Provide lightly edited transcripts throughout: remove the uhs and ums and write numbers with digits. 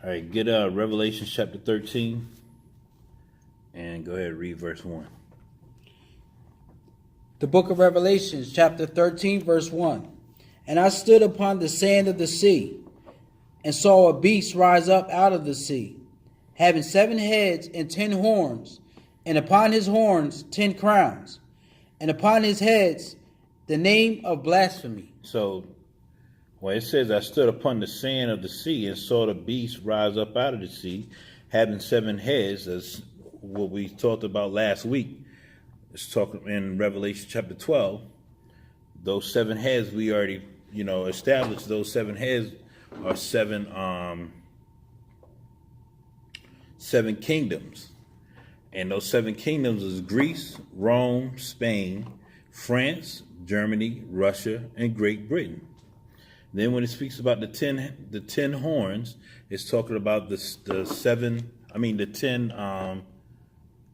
All right, get Revelation chapter 13 and go ahead and read verse 1. The book of Revelations, chapter 13, verse 1. And I stood upon the sand of the sea, and saw a beast rise up out of the sea, having 7 heads and 10 horns, and upon his horns 10 crowns, and upon his heads the name of blasphemy. So, well, it says, I stood upon the sand of the sea and saw the beast rise up out of the sea, having 7 heads, as what we talked about last week. It's talking in Revelation chapter 12. Those 7 heads, we already, established those 7 heads are 7 kingdoms. And those 7 kingdoms is Greece, Rome, Spain, France, Germany, Russia, and Great Britain. Then when it speaks about the 10 horns, it's talking about the 10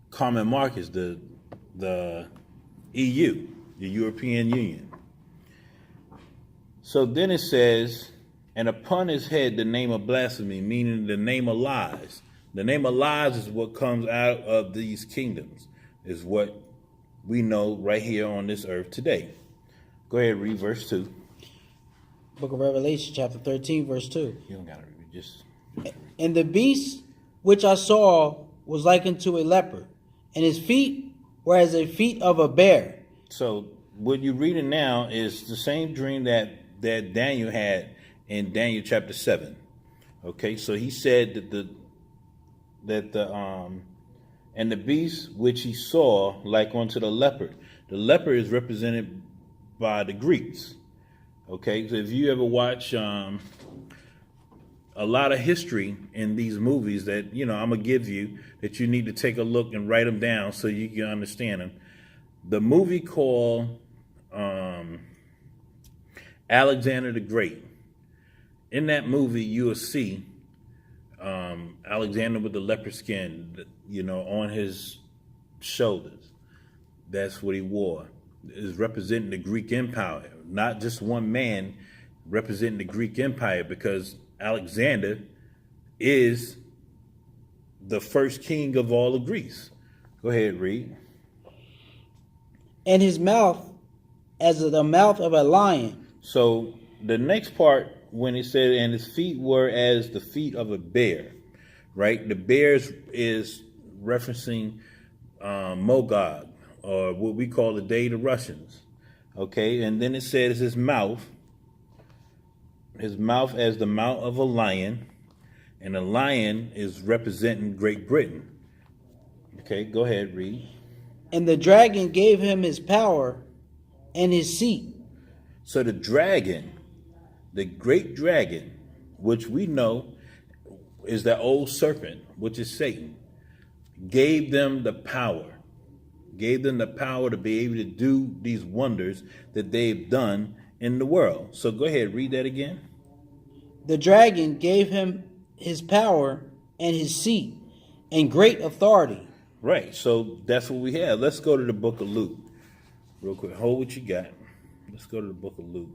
common markets, the EU, the European Union. So then it says, and upon his head the name of blasphemy, meaning the name of lies. The name of lies is what comes out of these kingdoms, is what we know right here on this earth today. Go ahead, read verse 2. Book of Revelation, chapter 13, verse 2. You don't got to read, just read. And the beast which I saw was like unto a leopard, and his feet were as the feet of a bear. So what you're reading now is the same dream that Daniel had in Daniel chapter 7. Okay, so he said that and the beast which he saw like unto the leopard. The leopard is represented by the Greeks. Okay, so if you ever watch a lot of history in these movies that, I'm going to give you, that you need to take a look and write them down so you can understand them. The movie called Alexander the Great. In that movie, you will see Alexander with the leopard skin, on his shoulders. That's what he wore. Is representing the Greek Empire, not just one man representing the Greek Empire, because Alexander is the first king of all of Greece. Go ahead, read. And his mouth as the mouth of a lion. So the next part, when it said, and his feet were as the feet of a bear, right? The bear is referencing Mogog, or what we call today the Russians. Okay, and then it says his mouth as the mouth of a lion, and a lion is representing Great Britain. Okay, go ahead, read. And the dragon gave him his power and his seat. So the dragon, the great dragon, which we know is that old serpent, which is Satan, gave them the power to be able to do these wonders that they've done in the world. So go ahead, read that again. The dragon gave him his power and his seat and great authority. Right, so that's what we have. Let's go to the book of Luke real quick. Hold what you got. Let's go to the book of Luke.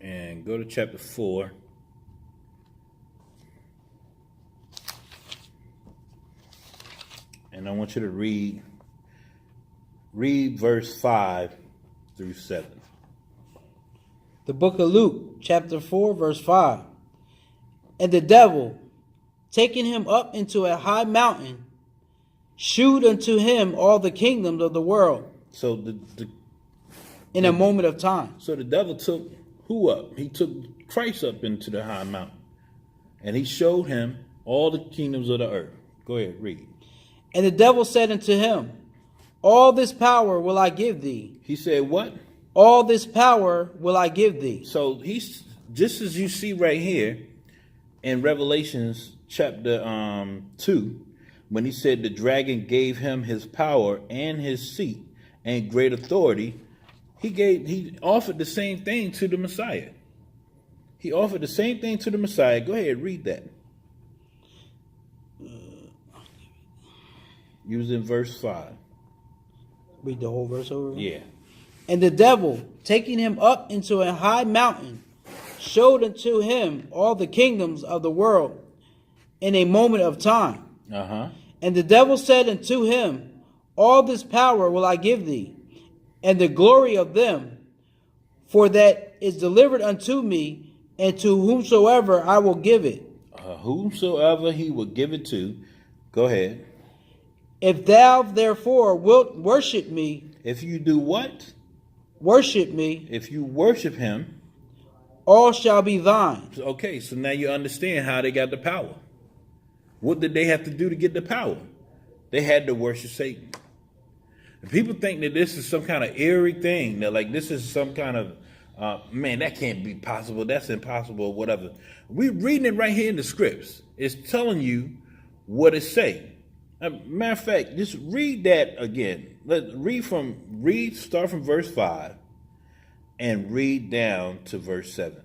And go to chapter 4. And I want you to read verse 5 through 7. The book of Luke, chapter 4, verse 5. And the devil, taking him up into a high mountain, shewed unto him all the kingdoms of the world. So in a moment of time. So the devil took who up? He took Christ up into the high mountain. And he showed him all the kingdoms of the earth. Go ahead, read. And the devil said unto him, all this power will I give thee. He said what? All this power will I give thee. So he's, just as you see right here in Revelations chapter 2, when he said the dragon gave him his power and his seat and great authority, he offered the same thing to the Messiah. He offered the same thing to the Messiah. Go ahead, read that. You was in verse 5. Read the whole verse over? Yeah. And the devil, taking him up into a high mountain, showed unto him all the kingdoms of the world in a moment of time. Uh-huh. And the devil said unto him, All this power will I give thee, and the glory of them, for that is delivered unto me, and to whomsoever I will give it. Whomsoever he will give it to. Go ahead. If thou therefore wilt worship me, If you do what? worship me, If you worship him. all shall be thine. Okay, so now you understand how they got the power. What did they have to do to get the power? They had to worship Satan. And people think that this is some kind of eerie thing, that like this is some kind of, man, that can't be possible. That's impossible, whatever. We're reading it right here in the scripts. It's telling you what it's saying. Matter of fact, just read that again. Start from verse 5 and read down to verse 7.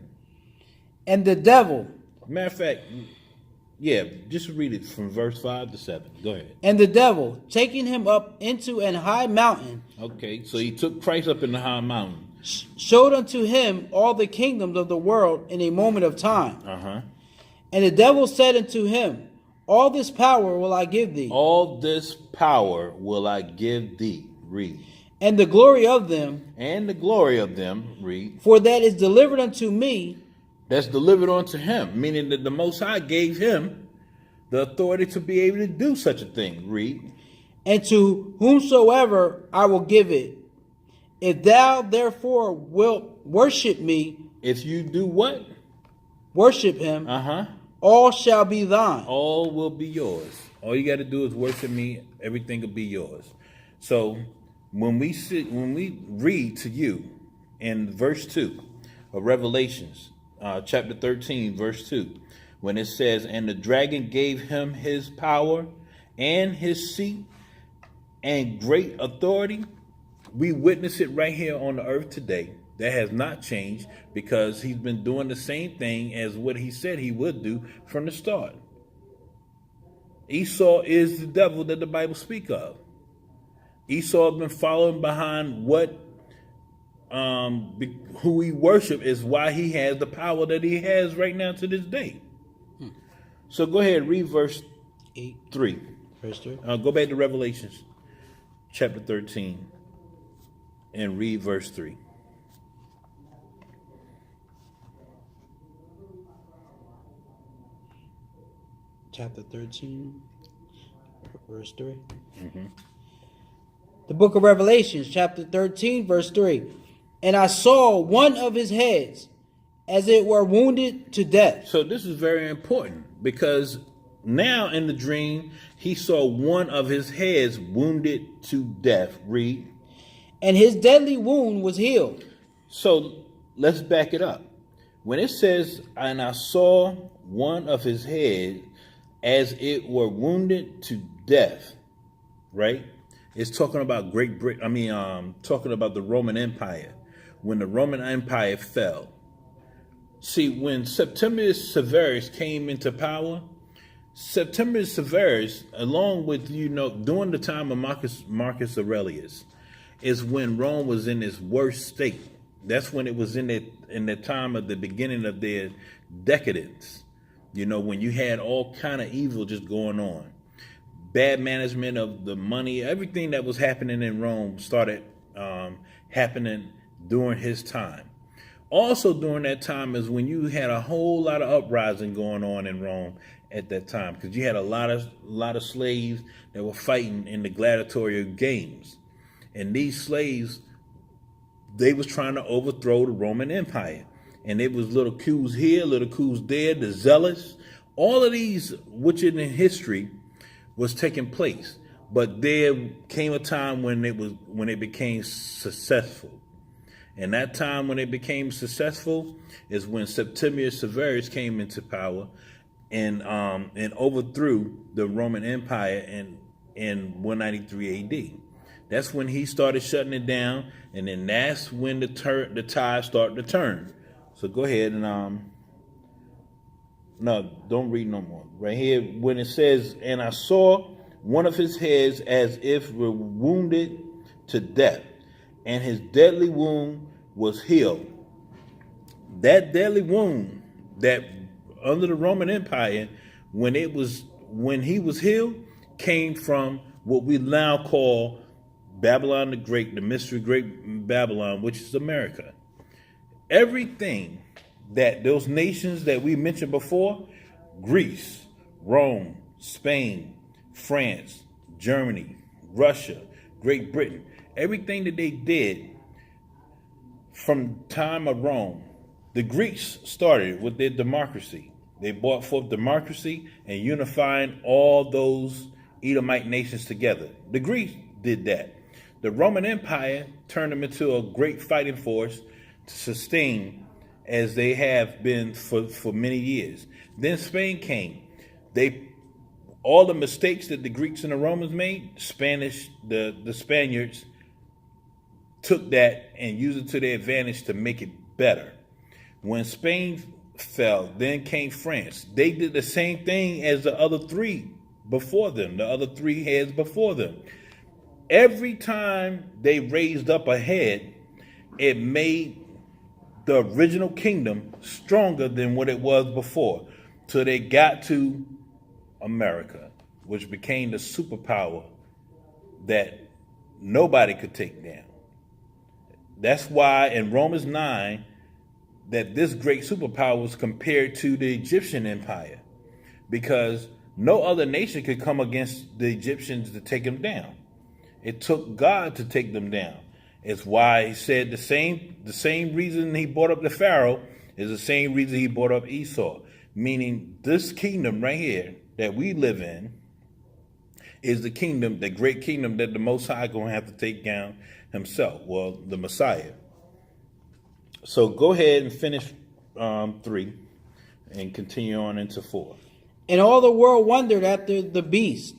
And the devil, Matter of fact, yeah, just read it from verse 5 to 7. Go ahead. and the devil, taking him up into an high mountain, Okay, so he took Christ up in the high mountain. showed unto him all the kingdoms of the world in a moment of time. Uh-huh. And the devil said unto him, All this power will I give thee, All this power will I give thee. Read. and the glory of them, And the glory of them. Read. for that is delivered unto me, That's delivered unto him, meaning that the Most High gave him the authority to be able to do such a thing. Read. and to whomsoever I will give it. If thou therefore wilt worship me, If you do what? worship him, Uh-huh. all shall be thine. All will be yours. All you got to do is worship me. Everything will be yours. So when we read to you in verse 2 of Revelations, chapter 13, verse 2, when it says, And the dragon gave him his power and his seat and great authority, we witness it right here on the earth today. That has not changed because he's been doing the same thing as what he said he would do from the start. Esau is the devil that the Bible speaks of. Esau has been following behind who he worship is why he has the power that he has right now to this day. So go ahead, read verse 3. Verse 3. Go back to Revelations chapter 13 and read verse 3. Chapter 13, verse 3. The book of Revelations, chapter 13, verse 3. And I saw one of his heads, as it were wounded to death. So this is very important because now in the dream, he saw one of his heads wounded to death. Read. And his deadly wound was healed. So let's back it up. When it says, and I saw one of his head as it were wounded to death, right? It's talking about talking about the Roman Empire. When the Roman Empire fell. See, when Septimius Severus came into power, Septimius Severus, along with, during the time of Marcus Aurelius, is when Rome was in its worst state. That's when it was in the time of the beginning of their decadence. When you had all kind of evil just going on. Bad management of the money, everything that was happening in Rome started happening during his time. Also during that time is when you had a whole lot of uprising going on in Rome at that time, because you had a lot of slaves that were fighting in the gladiatorial games. And these slaves, they was trying to overthrow the Roman Empire. And it was little coups here, little coups there, the zealots. All of these, which in history was taking place. But there came a time when it became successful. And that time when it became successful is when Septimius Severus came into power and overthrew the Roman Empire in 193 AD. That's when he started shutting it down, and then that's when the tide started to turn. So go ahead and no, don't read no more. Right here, when it says, and I saw one of his heads as if were wounded to death, and his deadly wound was healed. That deadly wound that under the Roman Empire, when he was healed, came from what we now call Babylon the Great, the mystery great Babylon, which is America. Everything that those nations that we mentioned before, Greece, Rome, Spain, France, Germany, Russia, Great Britain, everything that they did from time of Rome, the Greeks started with their democracy. They brought forth democracy and unifying all those Edomite nations together. The Greeks did that. The Roman Empire turned them into a great fighting force to sustain as they have been for many years. Then Spain came. All the mistakes that the Greeks and the Romans made, the Spaniards took that and used it to their advantage to make it better. When Spain fell, then came France. They did the same thing as the other three before them, the other three heads before them. Every time they raised up a head, it made the original kingdom stronger than what it was before. So they got to America, which became the superpower that nobody could take down. That's why in Romans 9, that this great superpower was compared to the Egyptian empire, because no other nation could come against the Egyptians to take them down. It took God to take them down. It's why he said the same reason he brought up the Pharaoh is the same reason he brought up Esau, meaning this kingdom right here that we live in is the kingdom, the great kingdom that the Most High going to have to take down himself, well, the Messiah. So go ahead and finish 3 and continue on into 4. And all the world wondered after the beast,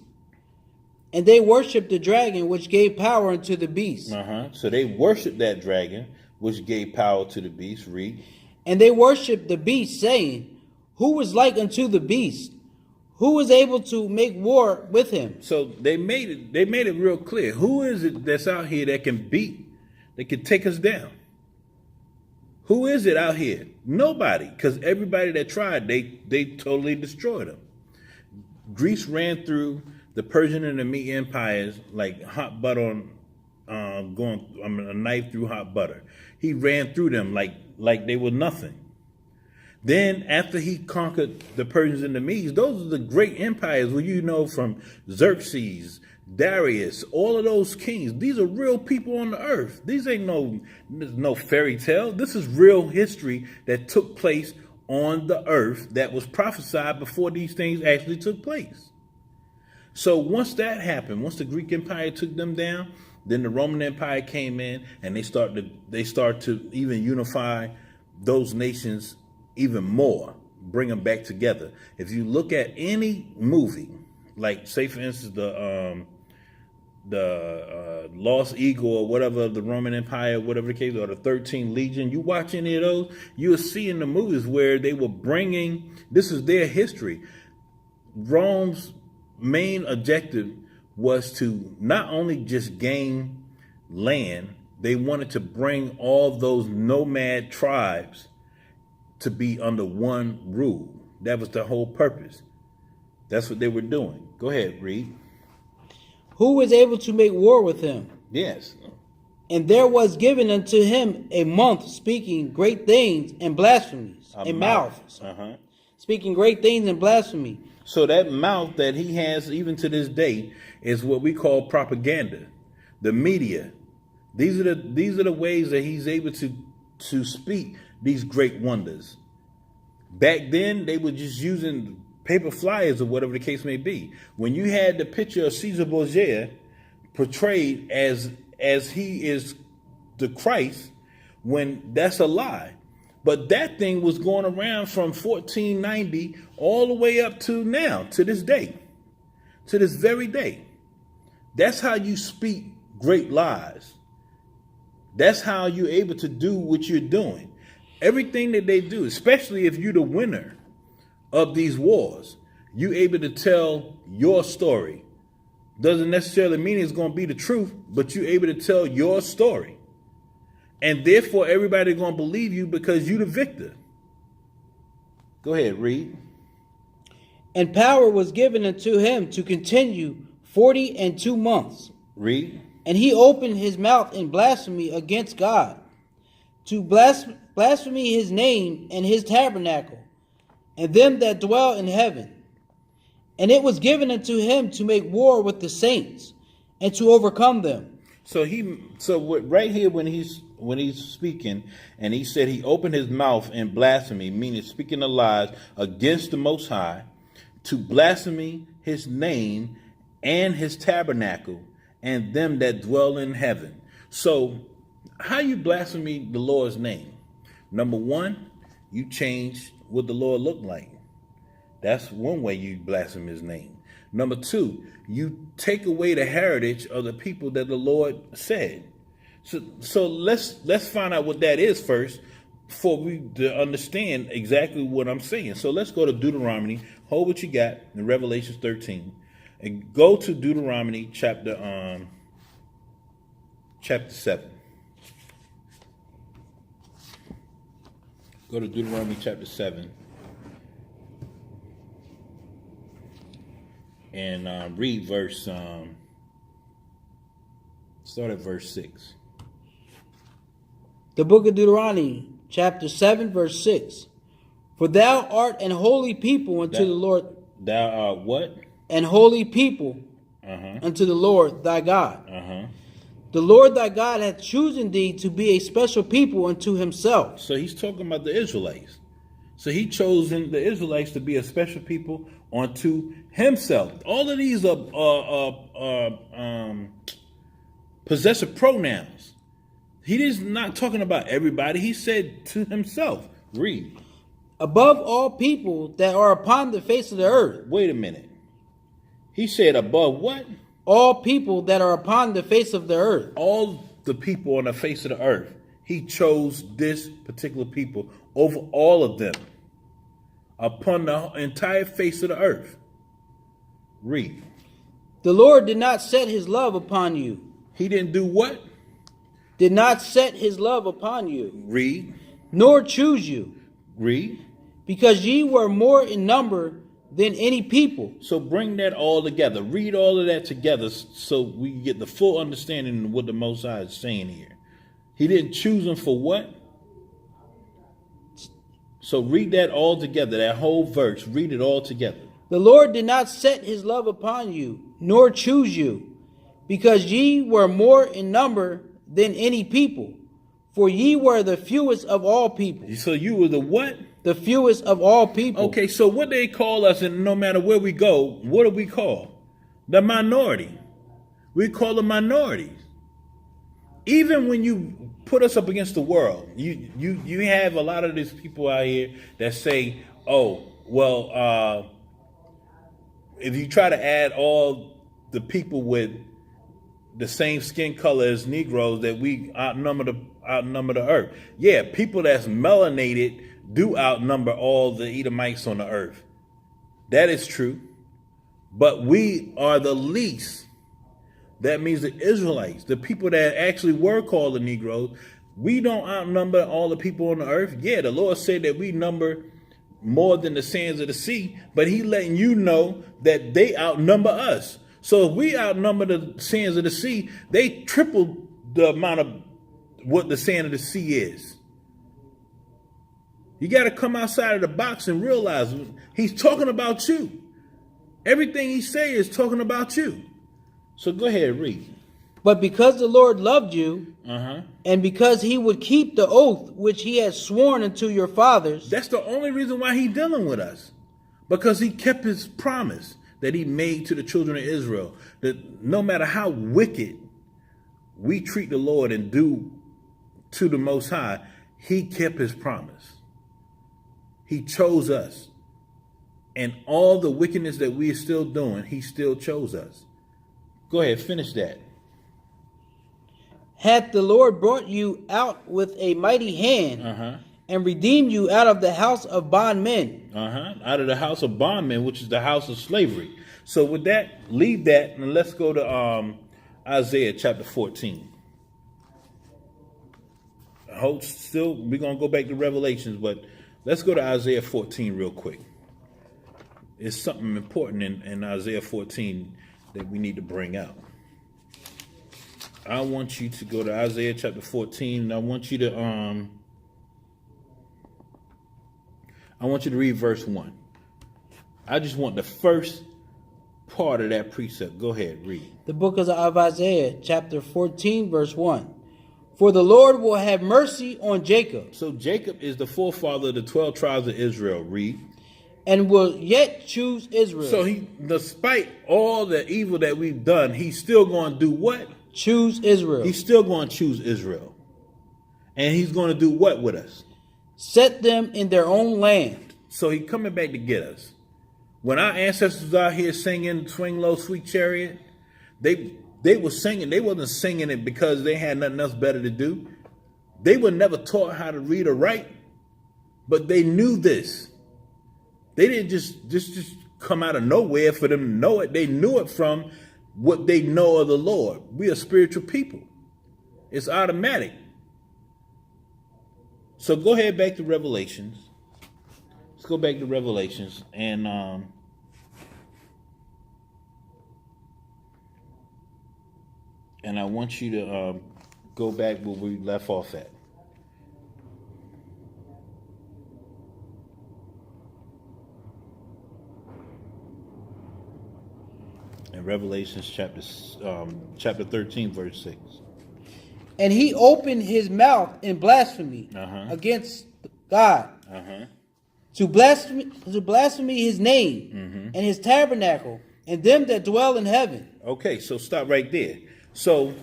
and they worshipped the dragon, which gave power unto the beast. So they worshipped that dragon, which gave power to the beast. Read. And they worshipped the beast, saying, Who is like unto the beast? Who is able to make war with him? So they made it real clear. Who is it that's out here that can take us down? Who is it out here? Nobody, because everybody that tried, they totally destroyed them. Greece ran through the Persian and the Medes empires like hot butter a knife through hot butter. He ran through them like they were nothing. Then after he conquered the Persians and the Medes, those are the great empires where from Xerxes, Darius, all of those kings. These are real people on the earth. These ain't no fairy tale. This is real history that took place on the earth that was prophesied before these things actually took place. So once that happened, once the Greek Empire took them down, then the Roman Empire came in and they start to even unify those nations even more, bring them back together. If you look at any movie, like say for instance the Lost Eagle or whatever, the Roman Empire, whatever the case, or the 13th Legion, you watch any of those, you'll see in the movies where they were bringing, this is their history. Rome's main objective was to not only just gain land, they wanted to bring all those nomad tribes to be under one rule. That was the whole purpose. That's what they were doing. Go ahead, read. Who was able to make war with him? Yes. And there was given unto him a month speaking great things and blasphemies. A mouth. Speaking great things and blasphemy. So that mouth that he has even to this day is what we call propaganda. The media. These are the ways that he's able to speak these great wonders. Back then, they were just using paper flyers or whatever the case may be. When you had the picture of Caesar Borgia portrayed as he is the Christ, when that's a lie. But that thing was going around from 1490 all the way up to now, to this day, to this very day. That's how you speak great lies. That's how you're able to do what you're doing. Everything that they do, especially if you're the winner of these wars, you're able to tell your story. Doesn't necessarily mean it's going to be the truth, but you're able to tell your story. And therefore, everybody going to believe you because you the victor. Go ahead, read. And power was given unto him to continue 42 months. Read. And he opened his mouth in blasphemy against God, to blaspheme his name and his tabernacle, and them that dwell in heaven. And it was given unto him to make war with the saints, and to overcome them. Right here when he's speaking, and he said he opened his mouth in blasphemy, meaning speaking the lies against the Most High, to blaspheme his name and his tabernacle, and them that dwell in heaven. So, how you blaspheme the Lord's name? Number one, you change what the Lord looked like. That's one way you blaspheme his name. Number two, you take away the heritage of the people that the Lord said. So let's find out what that is first, before we to understand exactly what I'm saying. So let's go to Deuteronomy. Hold what you got in Revelation 13, and go to Deuteronomy chapter 7. Go to Deuteronomy chapter 7 and read verse. Start at verse 6. The book of Deuteronomy, chapter 7, verse 6. For thou art an holy people unto the Lord. Thou art what? An holy people unto the Lord thy God. The Lord thy God hath chosen thee to be a special people unto himself. So he's talking about the Israelites. So he chosen the Israelites to be a special people unto himself. All of these are possessive pronouns. He is not talking about everybody. He said to himself. Read. Above all people that are upon the face of the earth. Wait a minute. He said above what? All people that are upon the face of the earth. All the people on the face of the earth. He chose this particular people over all of them. Upon the entire face of the earth. Read. The Lord did not set his love upon you. He didn't do what? Did not set his love upon you. Read. Nor choose you. Read. Because ye were more in number than any people. So bring that all together. Read all of that together so we get the full understanding of what the Most High is saying here. He didn't choose them for what? So read that all together, that whole verse. Read it all together. The Lord did not set his love upon you, nor choose you, because ye were more in number than any people. For ye were the fewest of all people. So you were the what? The fewest of all people. Okay, so what they call us, and no matter where we go, what do we call? The minority. We call the minorities. Even when you put us up against the world, you have a lot of these people out here that say, oh, well, if you try to add all the people with the same skin color as Negroes, that we outnumber the earth. Yeah, people that's melanated do outnumber all the Edomites on the earth. That is true. But we are the least. That means the Israelites, the people that actually were called the Negroes, we don't outnumber all the people on the earth. Yeah, the Lord said that we number more than the sands of the sea, but he letting you know that they outnumber us. So if we outnumber the sands of the sea, they triple the amount of what the sand of the sea is. You got to come outside of the box and realize he's talking about you. Everything he say is talking about you. So go ahead, read. But because the Lord loved you, and because he would keep the oath which he had sworn unto your fathers. That's the only reason why he's dealing with us. Because he kept his promise that he made to the children of Israel. That no matter how wicked we treat the Lord and do to the Most High, he kept his promise. He chose us. And all the wickedness that we are still doing, he still chose us. Go ahead, finish that. Hath the Lord brought you out with a mighty hand, and redeemed you out of the house of bondmen. Out of the house of bondmen, which is the house of slavery. So with that, leave that, and let's go to Isaiah chapter 14. hold still. We're gonna go back to Revelations, but let's go to Isaiah 14 real quick. It's something important in Isaiah 14 that we need to bring out. I want you to go to Isaiah chapter 14, and I want you to read verse 1. I just want the first part of that precept. Go ahead, read. The book of Isaiah, chapter 14, verse 1. For the Lord will have mercy on Jacob. So Jacob is the forefather of the 12 tribes of Israel. Read. And will yet choose Israel. So he, despite all the evil that we've done, he's still going to do what? Choose Israel. He's still going to choose Israel. And he's going to do what with us? Set them in their own land. So he's coming back to get us. When our ancestors out here singing Swing Low, Sweet Chariot, they were singing. They wasn't singing it because they had nothing else better to do. They were never taught how to read or write, but they knew this. They didn't just come out of nowhere for them to know it. They knew it from what they know of the Lord. We are spiritual people. It's automatic. So go ahead back to Revelations. Let's go back to Revelations and I want you to go back where we left off at. In Revelations chapter 13, verse 6. And he opened his mouth in blasphemy against God. To blaspheme his name and his tabernacle and them that dwell in heaven. Okay, so stop right there. So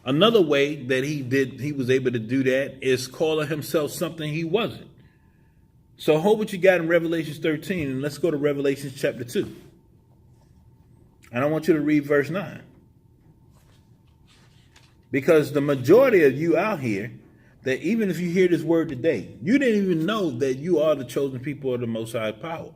another way that he was able to do that is calling himself something he wasn't. So hold what you got in Revelation 13 and let's go to Revelation chapter 2. And I want you to read verse 9. Because the majority of you out here, that even if you hear this word today, you didn't even know that you are the chosen people of the Most High power.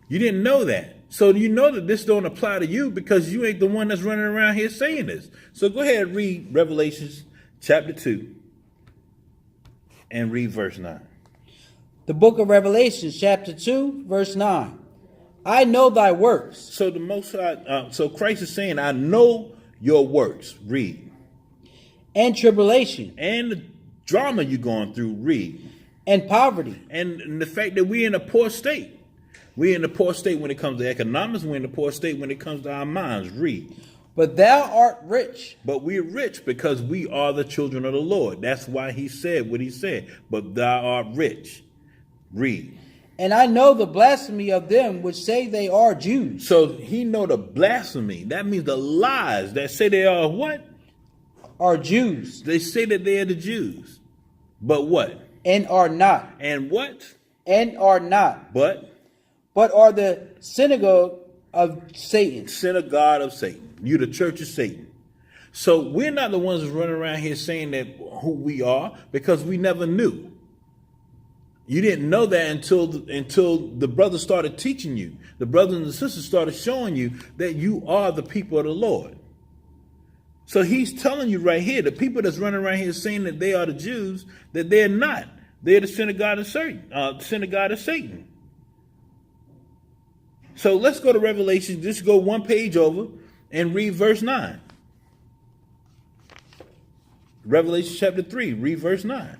You didn't know that. So you know that this don't apply to you because you ain't the one that's running around here saying this. So go ahead and read Revelations chapter 2 and read verse 9. The book of Revelation, chapter 2, verse 9. I know thy works. So the Most High, so Christ is saying, I know your works. Read. And tribulation. And the drama you're going through. Read. And poverty. And the fact that we're in a poor state. We're in a poor state when it comes to economics. We're in a poor state when it comes to our minds. Read. But thou art rich. But we're rich because we are the children of the Lord. That's why he said what he said. But thou art rich. Read. And I know the blasphemy of them which say they are Jews. So he know the blasphemy. That means the lies that say they are what? Are Jews. They say that they are the Jews. But what? And are not. And what? And are not. But are the synagogue of Satan. Synagogue of Satan. You the church of Satan. So we're not the ones running around here saying that who we are because we never knew. You didn't know that until the brothers started teaching you. The brothers and the sisters started showing you that you are the people of the Lord. So he's telling you right here, the people that's running around here saying that they are the Jews, that they're not. They're the synagogue of Satan. So let's go to Revelation. Just go one page over and read verse 9. Revelation chapter 3, read verse 9.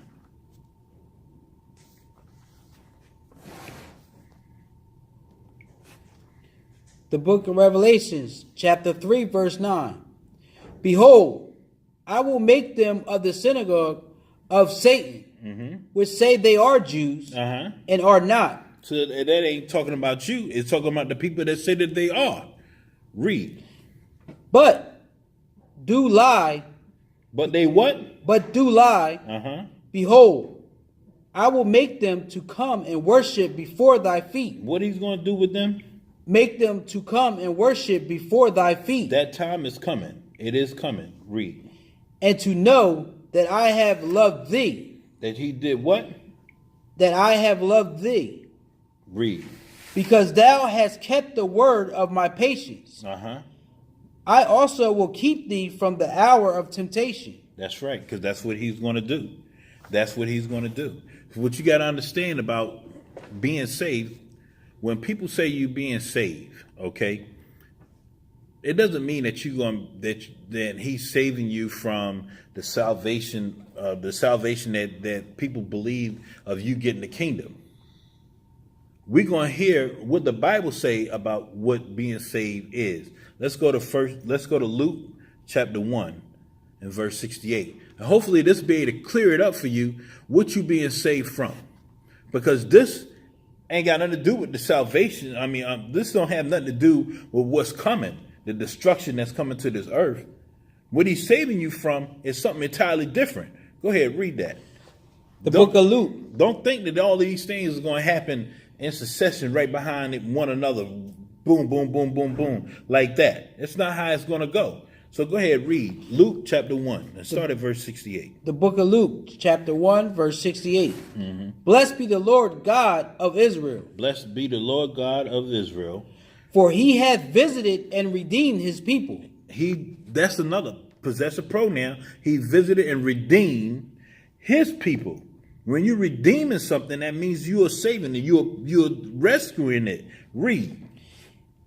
The book of Revelations, chapter 3, verse 9. Behold, I will make them of the synagogue of Satan, which say they are Jews and are not. So that ain't talking about you. It's talking about the people that say that they are. Read. But do lie. But they what? But do lie. Behold, I will make them to come and worship before thy feet. What he's going to do with them? Make them to come and worship before thy feet. That time is coming. It is coming. Read. And to know that I have loved thee. That he did what? That I have loved thee. Read. Because thou hast kept the word of my patience. I also will keep thee from the hour of temptation. That's right, because that's what he's going to do. That's what he's going to do. What you got to understand about being saved, when people say you being saved, okay, it doesn't mean that that he's saving you from the salvation that people believe of you getting the kingdom. We're going to hear what the Bible say about what being saved is. Let's go to Luke chapter 1 and verse 68. And hopefully this will be able to clear it up for you what you being saved from. Because this ain't got nothing to do with the salvation. I mean, this don't have nothing to do with what's coming, the destruction that's coming to this earth. What he's saving you from is something entirely different. Go ahead, read that. The book of Luke. Don't think that all these things are going to happen in succession right behind one another. Boom, boom, boom, boom, boom. Like that. That's not how it's going to go. So go ahead, read Luke chapter 1 and start at verse 68. The book of Luke, chapter 1, verse 68. Mm-hmm. Blessed be the Lord God of Israel. Blessed be the Lord God of Israel. For he hath visited and redeemed his people. That's another possessive pronoun. He visited and redeemed his people. When you're redeeming something, that means you are saving it. You're rescuing it. Read.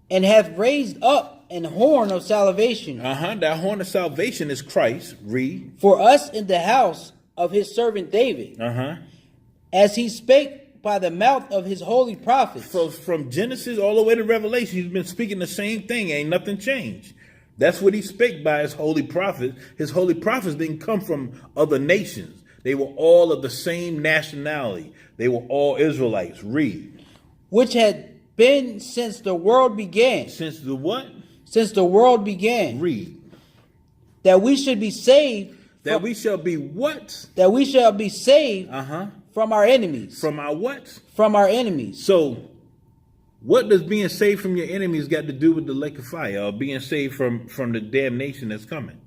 And hath raised up an horn of salvation. That horn of salvation is Christ. Read. For us in the house of his servant David. As he spake by the mouth of his holy prophets. So from Genesis all the way to Revelation, he's been speaking the same thing. Ain't nothing changed. That's what he spake by his holy prophets. His holy prophets didn't come from other nations. They were all of the same nationality. They were all Israelites. Read. Which had been since the world began. Since the what? Since the world began. Read. That we should be saved. That we shall be what? That we shall be saved from our enemies. From our what? From our enemies. So, what does being saved from your enemies got to do with the lake of fire, or being saved from the damnation that's coming?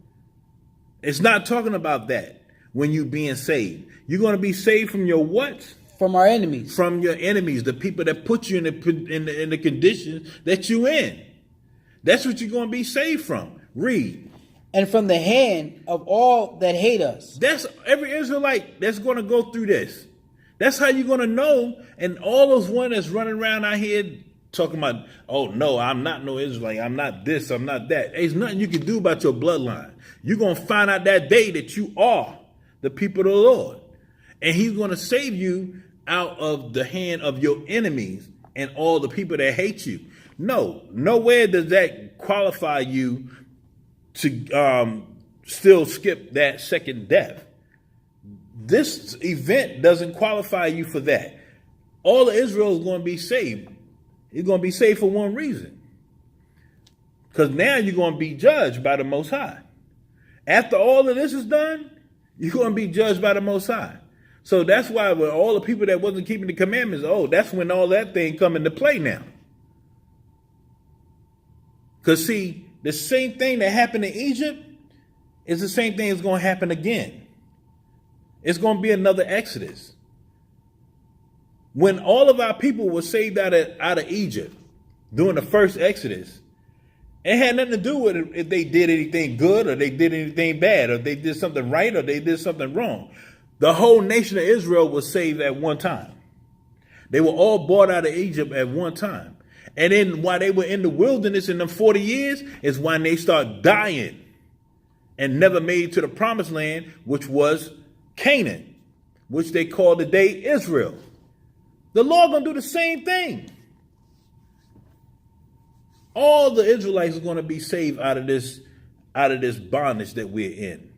It's not talking about that. When you being saved, you're going to be saved from your what? From our enemies. From your enemies, the people that put you in the conditions that you in. That's what you're going to be saved from. Read. And from the hand of all that hate us. That's every Israelite that's going to go through this. That's how you're going to know. And all those ones that's running around out here talking about, oh, no, I'm not no Israelite. I'm not this. I'm not that. There's nothing you can do about your bloodline. You're going to find out that day that you are the people of the Lord. And he's going to save you out of the hand of your enemies and all the people that hate you. No, nowhere does that qualify you to still skip that second death. This event doesn't qualify you for that. All of Israel is going to be saved. It's going to be saved for one reason. Because now you're going to be judged by the Most High. After all of this is done, you're going to be judged by the Most High. So that's why with all the people that wasn't keeping the commandments, that's when all that thing come into play now. Because see, the same thing that happened in Egypt is the same thing that's going to happen again. It's going to be another Exodus. When all of our people were saved out of Egypt during the first Exodus, it had nothing to do with if they did anything good or they did anything bad or they did something right or they did something wrong. The whole nation of Israel was saved at one time. They were all brought out of Egypt at one time. And then while they were in the wilderness in them 40 years is when they start dying and never made it to the promised land, which was Canaan, which they call today Israel. The Lord gonna do the same thing. All the Israelites are going to be saved out of this bondage that we're in,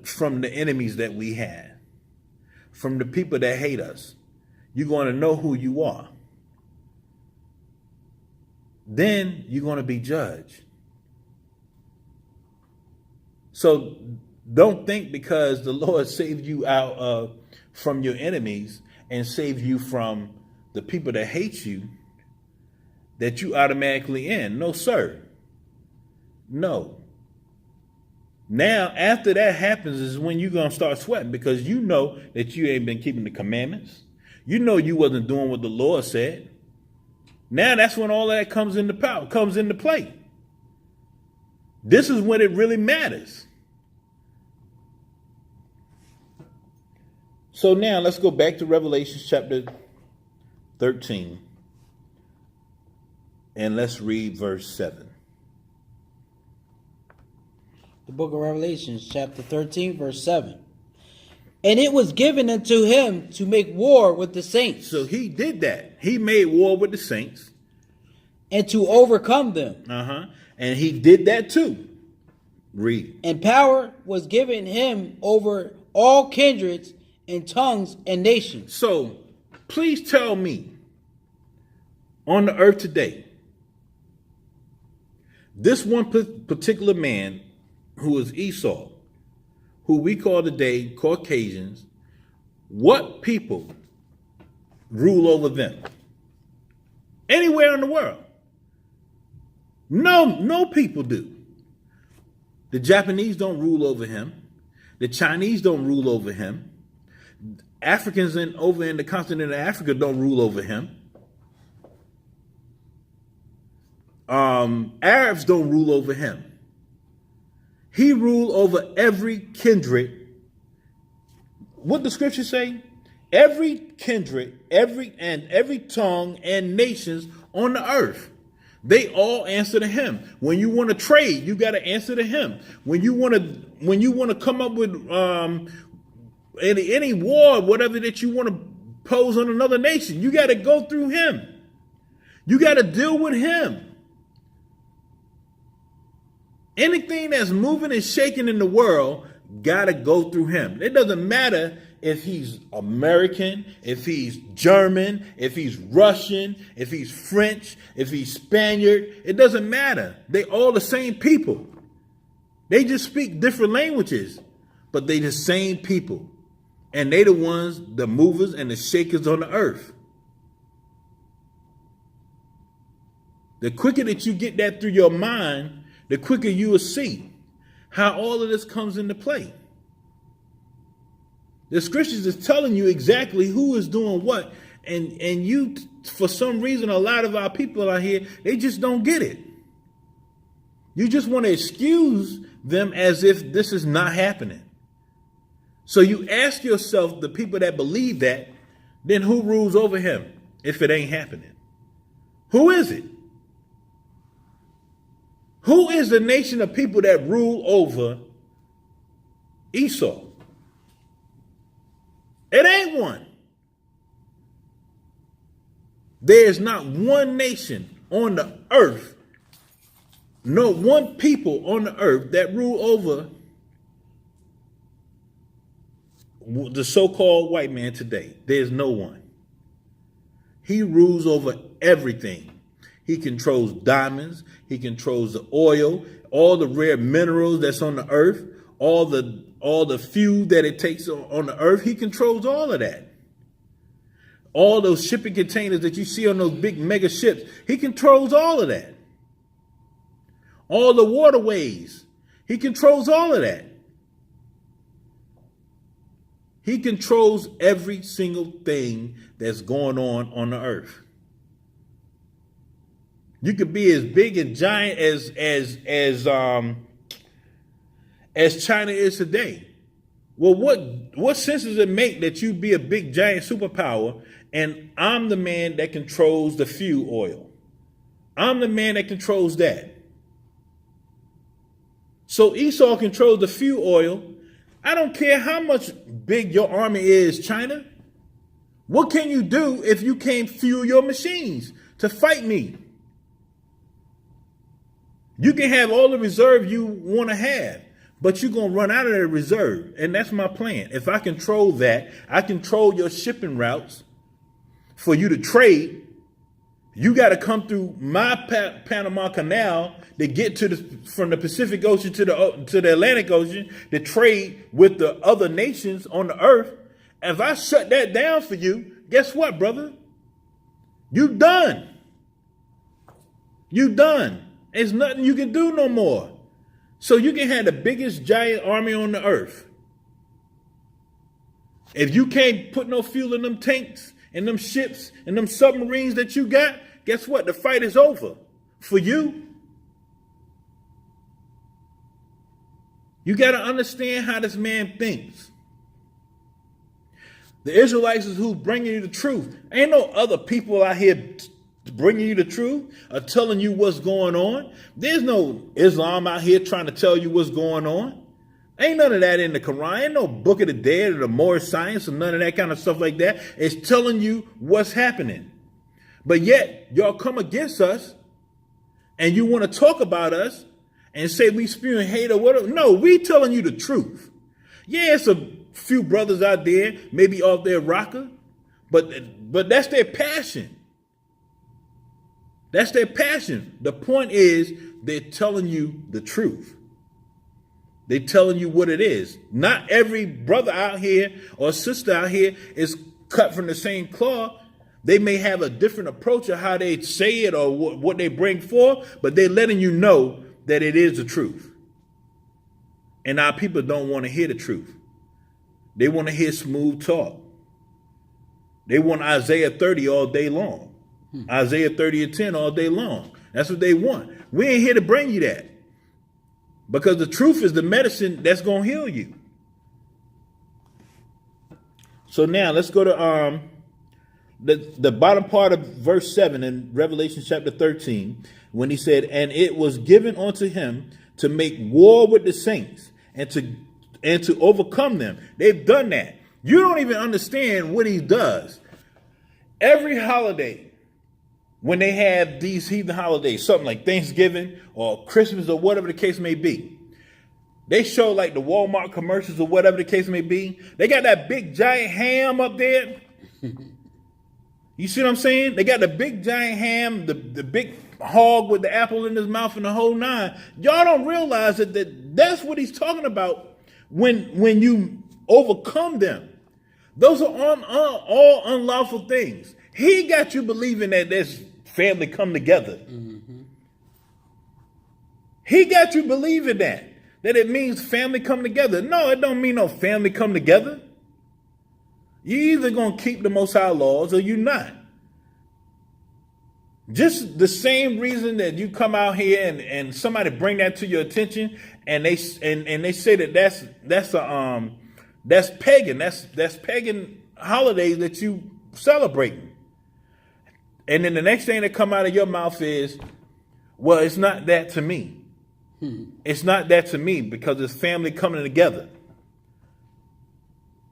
from the enemies that we have, from the people that hate us. You're going to know who you are. Then you're going to be judged. So don't think because the Lord saved you out from your enemies and saved you from the people that hate you, that you automatically in. No, sir. No. Now, after that happens is when you're going to start sweating because you know that you ain't been keeping the commandments. You know you wasn't doing what the Lord said. Now that's when all that comes into play. This is when it really matters. So now let's go back to Revelation chapter 13 and let's read verse 7. The book of Revelations, chapter 13, verse 7. And it was given unto him to make war with the saints. So he did that. He made war with the saints. And to overcome them. And he did that too. Read. And power was given him over all kindreds and tongues and nations. So please tell me, on the earth today, this one particular man who is Esau, who we call today Caucasians, what people rule over them? Anywhere in the world. No people do. The Japanese don't rule over him. The Chinese don't rule over him. Africans over in the continent of Africa don't rule over him. Arabs don't rule over him. He ruled over every kindred. What the scriptures say? Every kindred, every tongue and nations on the earth. They all answer to him. When you want to trade, you got to answer to him. When you want to come up with any war, whatever that you want to pose on another nation, you got to go through him. You got to deal with him. Anything that's moving and shaking in the world got to go through him. It doesn't matter if he's American, if he's German, if he's Russian, if he's French, if he's Spaniard. It doesn't matter. They all the same people. They just speak different languages, but they the same people. And they the ones, the movers and the shakers on the earth. The quicker that you get that through your mind, the quicker you will see how all of this comes into play. The scriptures is telling you exactly who is doing what. And you, for some reason, a lot of our people out here, they just don't get it. You just want to excuse them as if this is not happening. So you ask yourself, the people that believe that, then who rules over him if it ain't happening? Who is it? Who is the nation of people that rule over Esau? It ain't one. There is not one nation on the earth, no one people on the earth that rule over the so-called white man today. There's no one. He rules over everything. He controls diamonds. He controls the oil, all the rare minerals that's on the earth, all the fuel that it takes on the earth. He controls all of that. All those shipping containers that you see on those big mega ships, he controls all of that. All the waterways, he controls all of that. He controls every single thing that's going on the earth. You could be as big and giant as China is today. Well, what sense does it make that you be a big giant superpower and I'm the man that controls the fuel oil? I'm the man that controls that. So Esau controls the fuel oil. I don't care how much big your army is, China. What can you do if you can't fuel your machines to fight me? You can have all the reserve you want to have, but you're going to run out of the reserve. And that's my plan. If I control that, I control your shipping routes for you to trade. You got to come through my Panama Canal to get from the Pacific Ocean to the Atlantic Ocean to trade with the other nations on the earth. If I shut that down for you, guess what, brother? You done. You done. There's nothing you can do no more. So you can have the biggest giant army on the earth. If you can't put no fuel in them tanks and them ships and them submarines that you got, guess what? The fight is over for you. You got to understand how this man thinks. The Israelites is who's bringing you the truth. Ain't no other people out here bringing you the truth or telling you what's going on. There's no Islam out here trying to tell you what's going on. Ain't none of that in the Quran. Ain't no Book of the Dead or the More Science or none of that kind of stuff like that. It's telling you what's happening. But yet, y'all come against us and you want to talk about us and say we spewing hate or whatever. No, we telling you the truth. Yeah, it's a few brothers out there, maybe off their rocker, but that's their passion. That's their passion. The point is they're telling you the truth. They're telling you what it is. Not every brother out here or sister out here is cut from the same cloth. They may have a different approach of how they say it or what they bring forth, but they're letting you know that it is the truth. And our people don't want to hear the truth. They want to hear smooth talk. They want Isaiah 30 all day long. Isaiah 30:10 all day long. That's what they want. We ain't here to bring you that. Because the truth is the medicine that's going to heal you. So now let's go to the bottom part of verse 7 in Revelation chapter 13, when he said, and it was given unto him to make war with the saints and to overcome them. They've done that. You don't even understand what he does. Every holiday, when they have these heathen holidays, something like Thanksgiving or Christmas or whatever the case may be, they show like the Walmart commercials or whatever the case may be. They got that big giant ham up there. You see what I'm saying? They got the big giant ham, the big hog with the apple in his mouth and the whole nine. Y'all don't realize that's what he's talking about when you overcome them. Those are all unlawful things. He got you believing that there's family come together. Mm-hmm. He got you believing that it means family come together. No, it don't mean no family come together. You either going to keep the Most High laws or you not. Just the same reason that you come out here and somebody bring that to your attention and they say that that's pagan. That's pagan holidays that you celebrating. And then the next thing that come out of your mouth is, well, it's not that to me. It's not that to me because it's family coming together.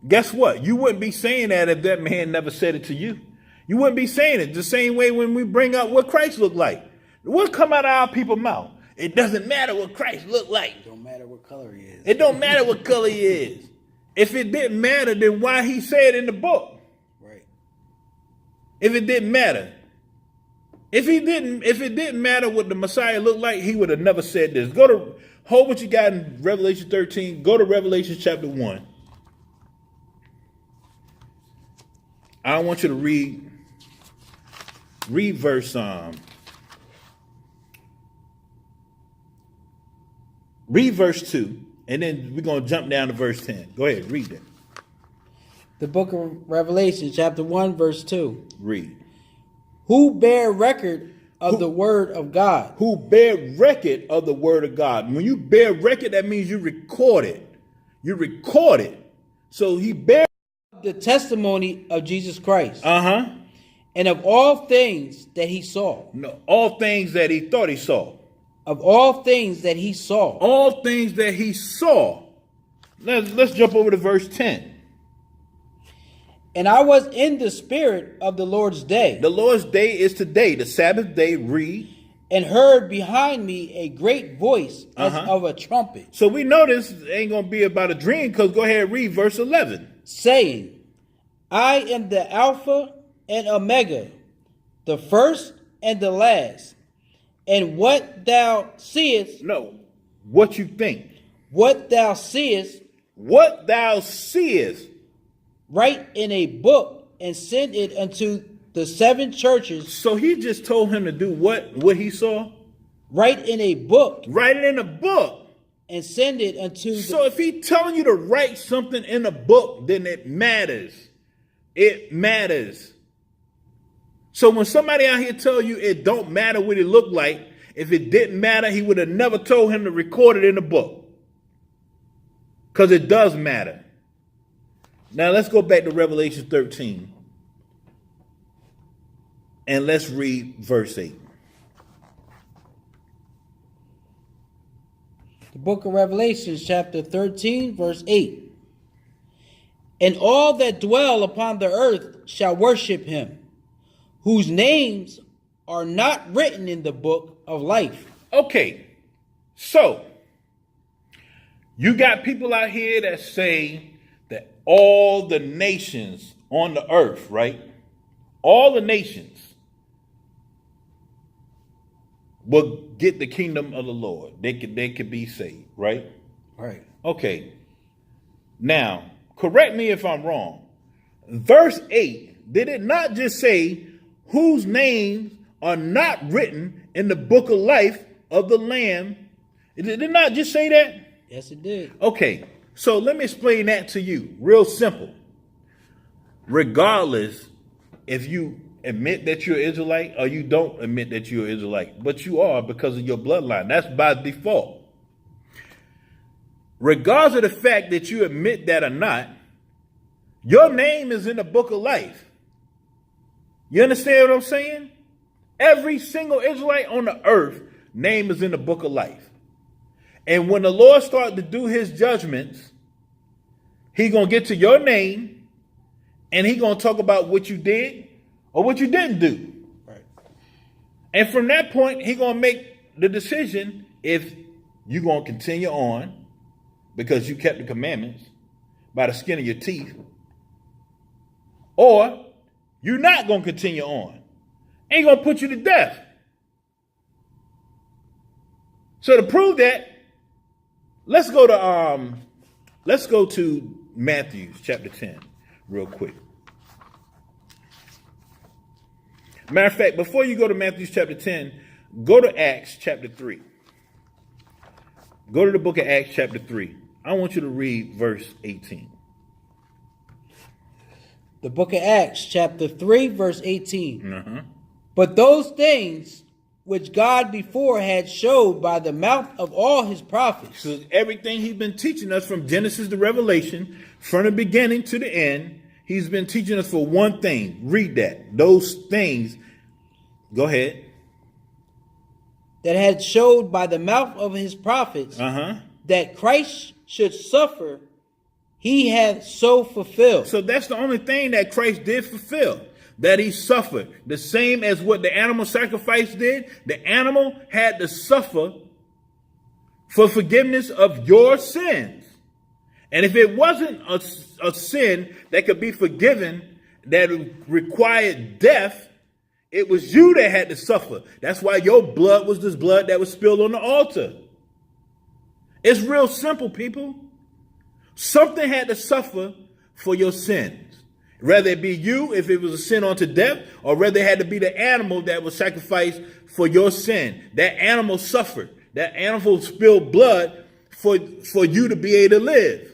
Guess what? You wouldn't be saying that if that man never said it to you. You wouldn't be saying it the same way when we bring up what Christ looked like. What come out of our people's mouth? It doesn't matter what Christ looked like. It don't matter what color he is. It don't matter what color he is. If it didn't matter, then why he said in the book? Right. If it didn't matter. If it didn't matter what the Messiah looked like, he would have never said this. Go to hold what you got in Revelation 13. Go to Revelation chapter 1. I want you to read verse read verse 2, and then we're going to jump down to verse 10. Go ahead, read that. The book of Revelation, chapter 1, verse 2. Read. Who bear record of the word of God? Who bear record of the word of God. When you bear record, that means you record it. You record it. So he bear the testimony of Jesus Christ. Uh-huh. And of all things that he saw. No, all things that he thought he saw. Of all things that he saw. All things that he saw. Let's jump over to verse 10. And I was in the spirit of the Lord's day. The Lord's day is today, the Sabbath day. Read. And heard behind me a great voice as of a trumpet. So we know this ain't going to be about a dream, because go ahead and read verse 11. Saying, I am the Alpha and Omega, the first and the last. And what thou seest. No, what you think. What thou seest. What thou seest. Write in a book and send it unto the 7 churches. So he just told him to do what he saw? Write in a book. Write it in a book. And send it unto So if he's telling you to write something in a book, then it matters. It matters. So when somebody out here tell you it don't matter what it looked like, if it didn't matter, he would have never told him to record it in a book. Because it does matter. Now let's go back to Revelation 13 and let's read verse 8. The book of Revelation, chapter 13, verse 8. And all that dwell upon the earth shall worship him, whose names are not written in the book of life. Okay, so you got people out here that say that all the nations on the earth, right? All the nations will get the kingdom of the Lord. They could be saved, right? Right. Okay. Now, correct me if I'm wrong. Verse 8, did it not just say whose names are not written in the book of life of the Lamb? Did it not just say that? Yes, it did. Okay, so let me explain that to you. Real simple. Regardless if you admit that you're Israelite or you don't admit that you're Israelite, but you are because of your bloodline. That's by default. Regardless of the fact that you admit that or not, your name is in the book of life. You understand what I'm saying? Every single Israelite on the earth name is in the book of life. And when the Lord starts to do his judgments, he's going to get to your name and he's going to talk about what you did or what you didn't do. Right. And from that point, he's going to make the decision if you're going to continue on because you kept the commandments by the skin of your teeth, or you're not going to continue on. Ain't going to put you to death. So to prove that, let's go to Matthew chapter 10 real quick. Matter of fact, before you go to Matthew chapter 10, go to Acts chapter 3. Go to the book of Acts chapter 3. I want you to read verse 18. The book of Acts, chapter 3, verse 18. Uh-huh. But those things which God before had showed by the mouth of all his prophets. So everything he's been teaching us from Genesis to Revelation, from the beginning to the end, he's been teaching us for one thing. Read that. Those things. Go ahead. That had showed by the mouth of his prophets that Christ should suffer, he hath so fulfilled. So that's the only thing that Christ did fulfill. That he suffered. The same as what the animal sacrifice did. The animal had to suffer for forgiveness of your sins. And if it wasn't a sin that could be forgiven, that required death, it was you that had to suffer. That's why your blood was this blood that was spilled on the altar. It's real simple, people. Something had to suffer for your sins. Whether it be you, if it was a sin unto death, or whether it had to be the animal that was sacrificed for your sin. That animal suffered. That animal spilled blood for you to be able to live.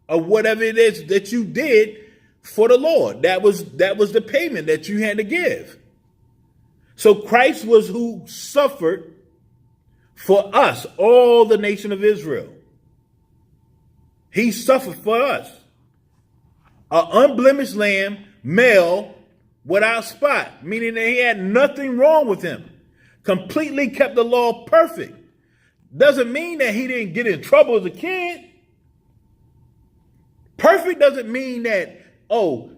Or whatever it is that you did for the Lord. That was the payment that you had to give. So Christ was who suffered for us, all the nation of Israel. He suffered for us. An unblemished lamb, male, without spot, meaning that he had nothing wrong with him. Completely kept the law perfect. Doesn't mean that he didn't get in trouble as a kid. Perfect doesn't mean that,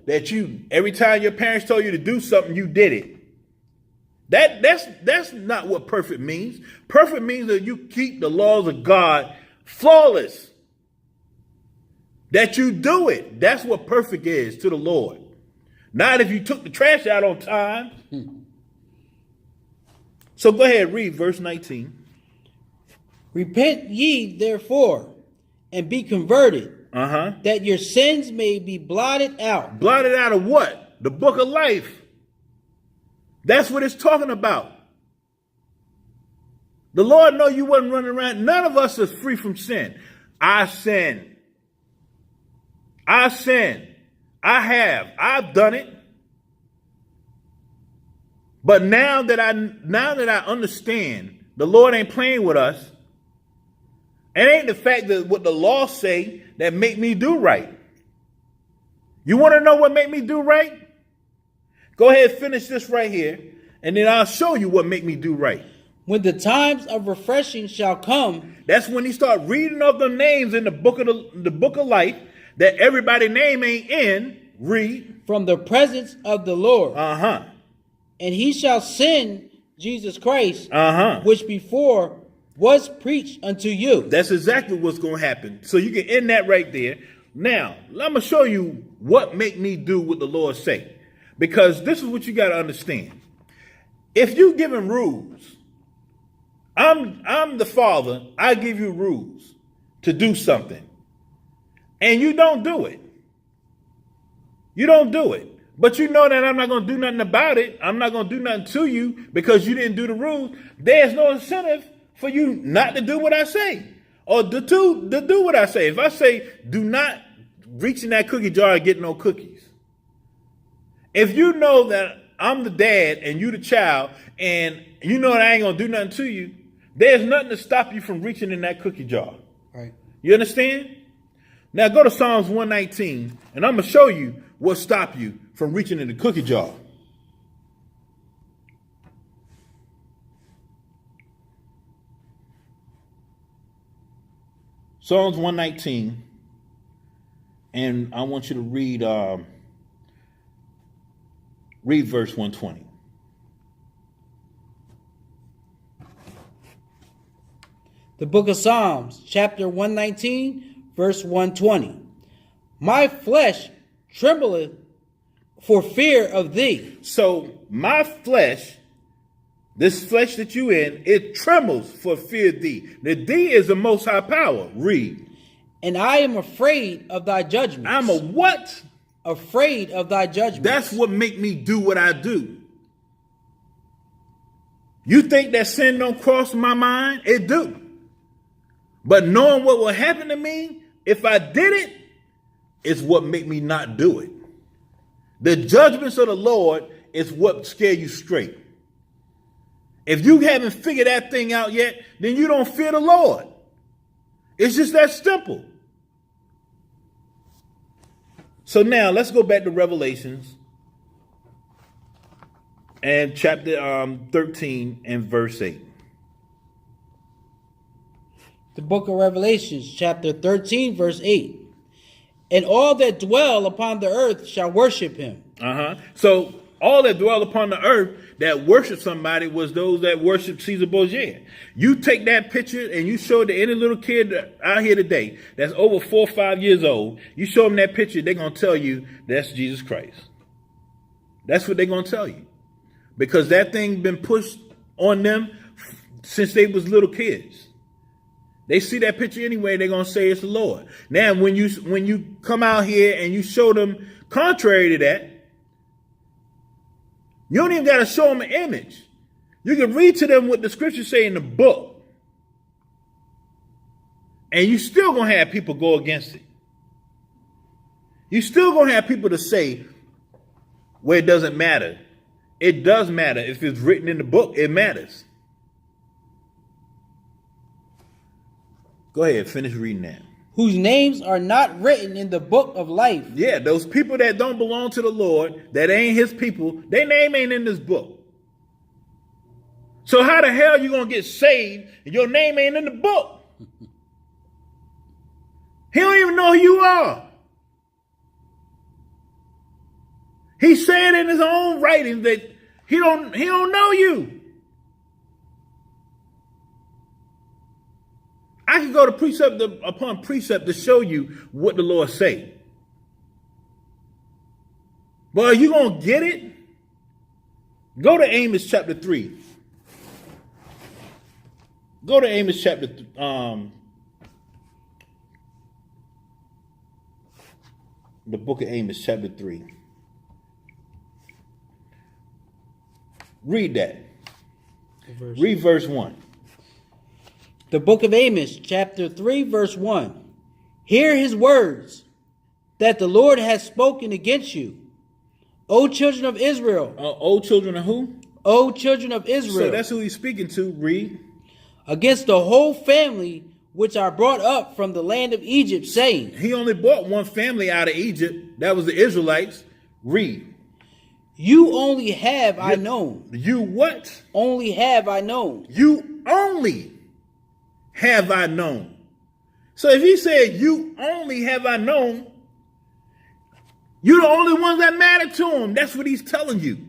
that you, every time your parents told you to do something, you did it. That's not what perfect means. Perfect means that you keep the laws of God flawless. That you do it. That's what perfect is to the Lord. Not if you took the trash out on time. So go ahead, read verse 19. Repent ye therefore, and be converted, that your sins may be blotted out. Blotted out of what? The book of life. That's what it's talking about. The Lord know you wasn't running around. None of us is free from sin. I sin. I've done it. But now that I understand the Lord ain't playing with us, it ain't the fact that what the law say that make me do right. You want to know what make me do right? Go ahead, finish this right here, and then I'll show you what make me do right. When the times of refreshing shall come, that's when he start reading of the names in the book of life that everybody name ain't in. Read from the presence of the Lord. And he shall send Jesus Christ, which before was preached unto you. That's exactly what's going to happen. So you can end that right there. Now, let me show you what make me do what the Lord say. Because this is what you got to understand. If you giving rules, I'm the Father, I give you rules to do something. And you don't do it. You don't do it. But you know that I'm not going to do nothing about it. I'm not going to do nothing to you because you didn't do the rules. There's no incentive for you not to do what I say or to do what I say. If I say, do not reach in that cookie jar and get no cookies. If you know that I'm the dad and you the child and you know that I ain't going to do nothing to you, there's nothing to stop you from reaching in that cookie jar. Right. You understand? Now go to Psalms 119 and I'm going to show you what stop you from reaching in the cookie jar. Psalms 119, and I want you to read verse 120. The book of Psalms, chapter 119, verse 120. My flesh trembleth for fear of thee. So my flesh, this flesh that you in, it trembles for fear of thee. The thee is the most high power. Read. And I am afraid of thy judgments. I'm a what? Afraid of thy judgments. That's what make me do what I do. You think that sin don't cross my mind? It do. But knowing what will happen to me if I did it is what make me not do it. The judgments of the Lord is what scare you straight. If you haven't figured that thing out yet, then you don't fear the Lord. It's just that simple. So now let's go back to Revelations and chapter 13 and verse 8. The book of Revelations, chapter 13, verse 8. And all that dwell upon the earth shall worship him. So all that dwell upon the earth that worship somebody was those that worship Caesar Borgia. You take that picture and you show it to any little kid out here today that's over 4 or 5 years old. You show them that picture, they're going to tell you that's Jesus Christ. That's what they're going to tell you. Because that thing been pushed on them since they was little kids. They see that picture anyway, they're going to say it's the Lord. Now, when you come out here and you show them contrary to that, you don't even got to show them an image. You can read to them what the scriptures say in the book. And you still going to have people go against it. You still going to have people to say where it doesn't matter. It does matter. If it's written in the book, it matters. Go ahead, finish reading that. Whose names are not written in the book of life. Yeah, those people that don't belong to the Lord, that ain't his people, their name ain't in this book. So how the hell you going to get saved and your name ain't in the book? He don't even know who you are. He said in his own writings that he don't know you. I can go to precept upon precept to show you what the Lord say. But are you going to get it? Go to Amos chapter 3. Go to Amos chapter the book of Amos chapter 3. Read that. Read verse 1. The book of Amos, chapter 3, verse 1. Hear his words that the Lord has spoken against you, O children of Israel. O children of who? O children of Israel. So that's who he's speaking to. Read. Against the whole family which are brought up from the land of Egypt, saying, He only brought one family out of Egypt. That was the Israelites. Read. You only have I known. You what? Only have I known. You only have I known. So if he said, you only have I known, you're the only ones that matter to him. That's what he's telling you.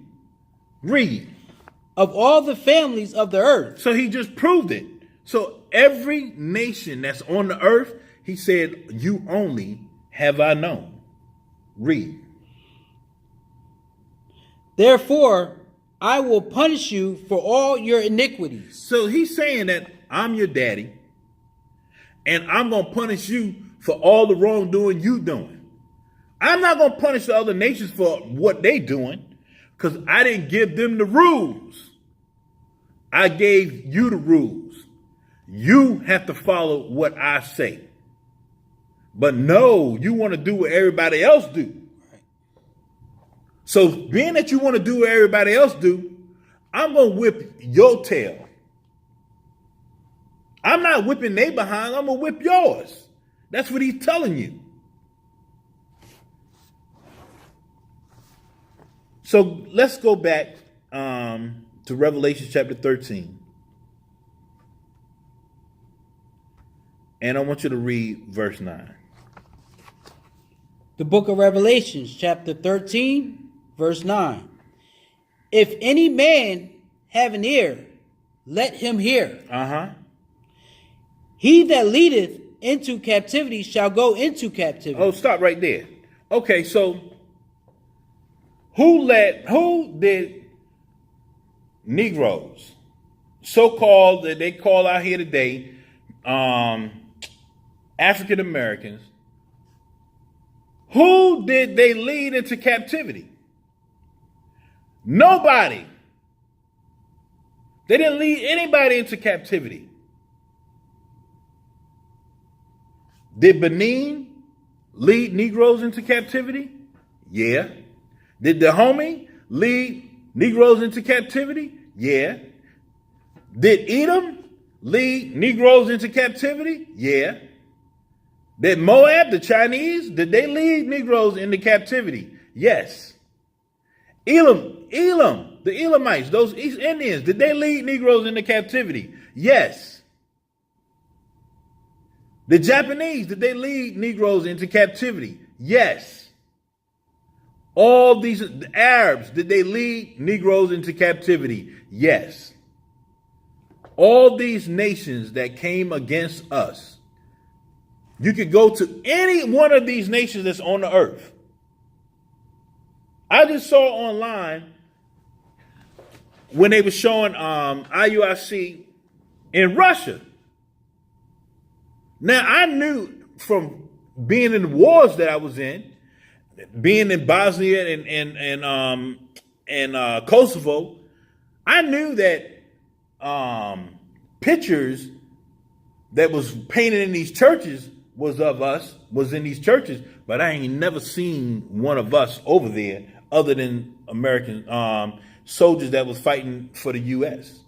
Read. Of all the families of the earth. So he just proved it. So every nation that's on the earth, he said, you only have I known. Read. Therefore, I will punish you for all your iniquities. So he's saying that I'm your daddy, and I'm going to punish you for all the wrongdoing you doing. I'm not going to punish the other nations for what they doing, because I didn't give them the rules. I gave you the rules. You have to follow what I say. But no, you want to do what everybody else do. So being that you want to do what everybody else do, I'm going to whip your tail. I'm not whipping they behind. I'm going to whip yours. That's what he's telling you. So let's go back to Revelation chapter 13. And I want you to read verse 9. The book of Revelations, chapter 13, verse 9. If any man have an ear, let him hear. He that leadeth into captivity shall go into captivity. Oh, stop right there. Okay, so who did Negroes, so-called, that they call out here today, African Americans, who did they lead into captivity? Nobody. They didn't lead anybody into captivity. Did Benin lead Negroes into captivity? Yeah. Did Dahomey lead Negroes into captivity? Yeah. Did Edom lead Negroes into captivity? Yeah. Did Moab, the Chinese, did they lead Negroes into captivity? Yes. Elam, the Elamites, those East Indians, did they lead Negroes into captivity? Yes. The Japanese, did they lead Negroes into captivity? Yes. All these, the Arabs, did they lead Negroes into captivity? Yes. All these nations that came against us, you could go to any one of these nations that's on the earth. I just saw online when they were showing IUIC in Russia. Now, I knew from being in the wars that I was in, being in Bosnia and Kosovo, I knew that pictures that was painted in these churches was of us, was in these churches, but I ain't never seen one of us over there other than American soldiers that was fighting for the U.S.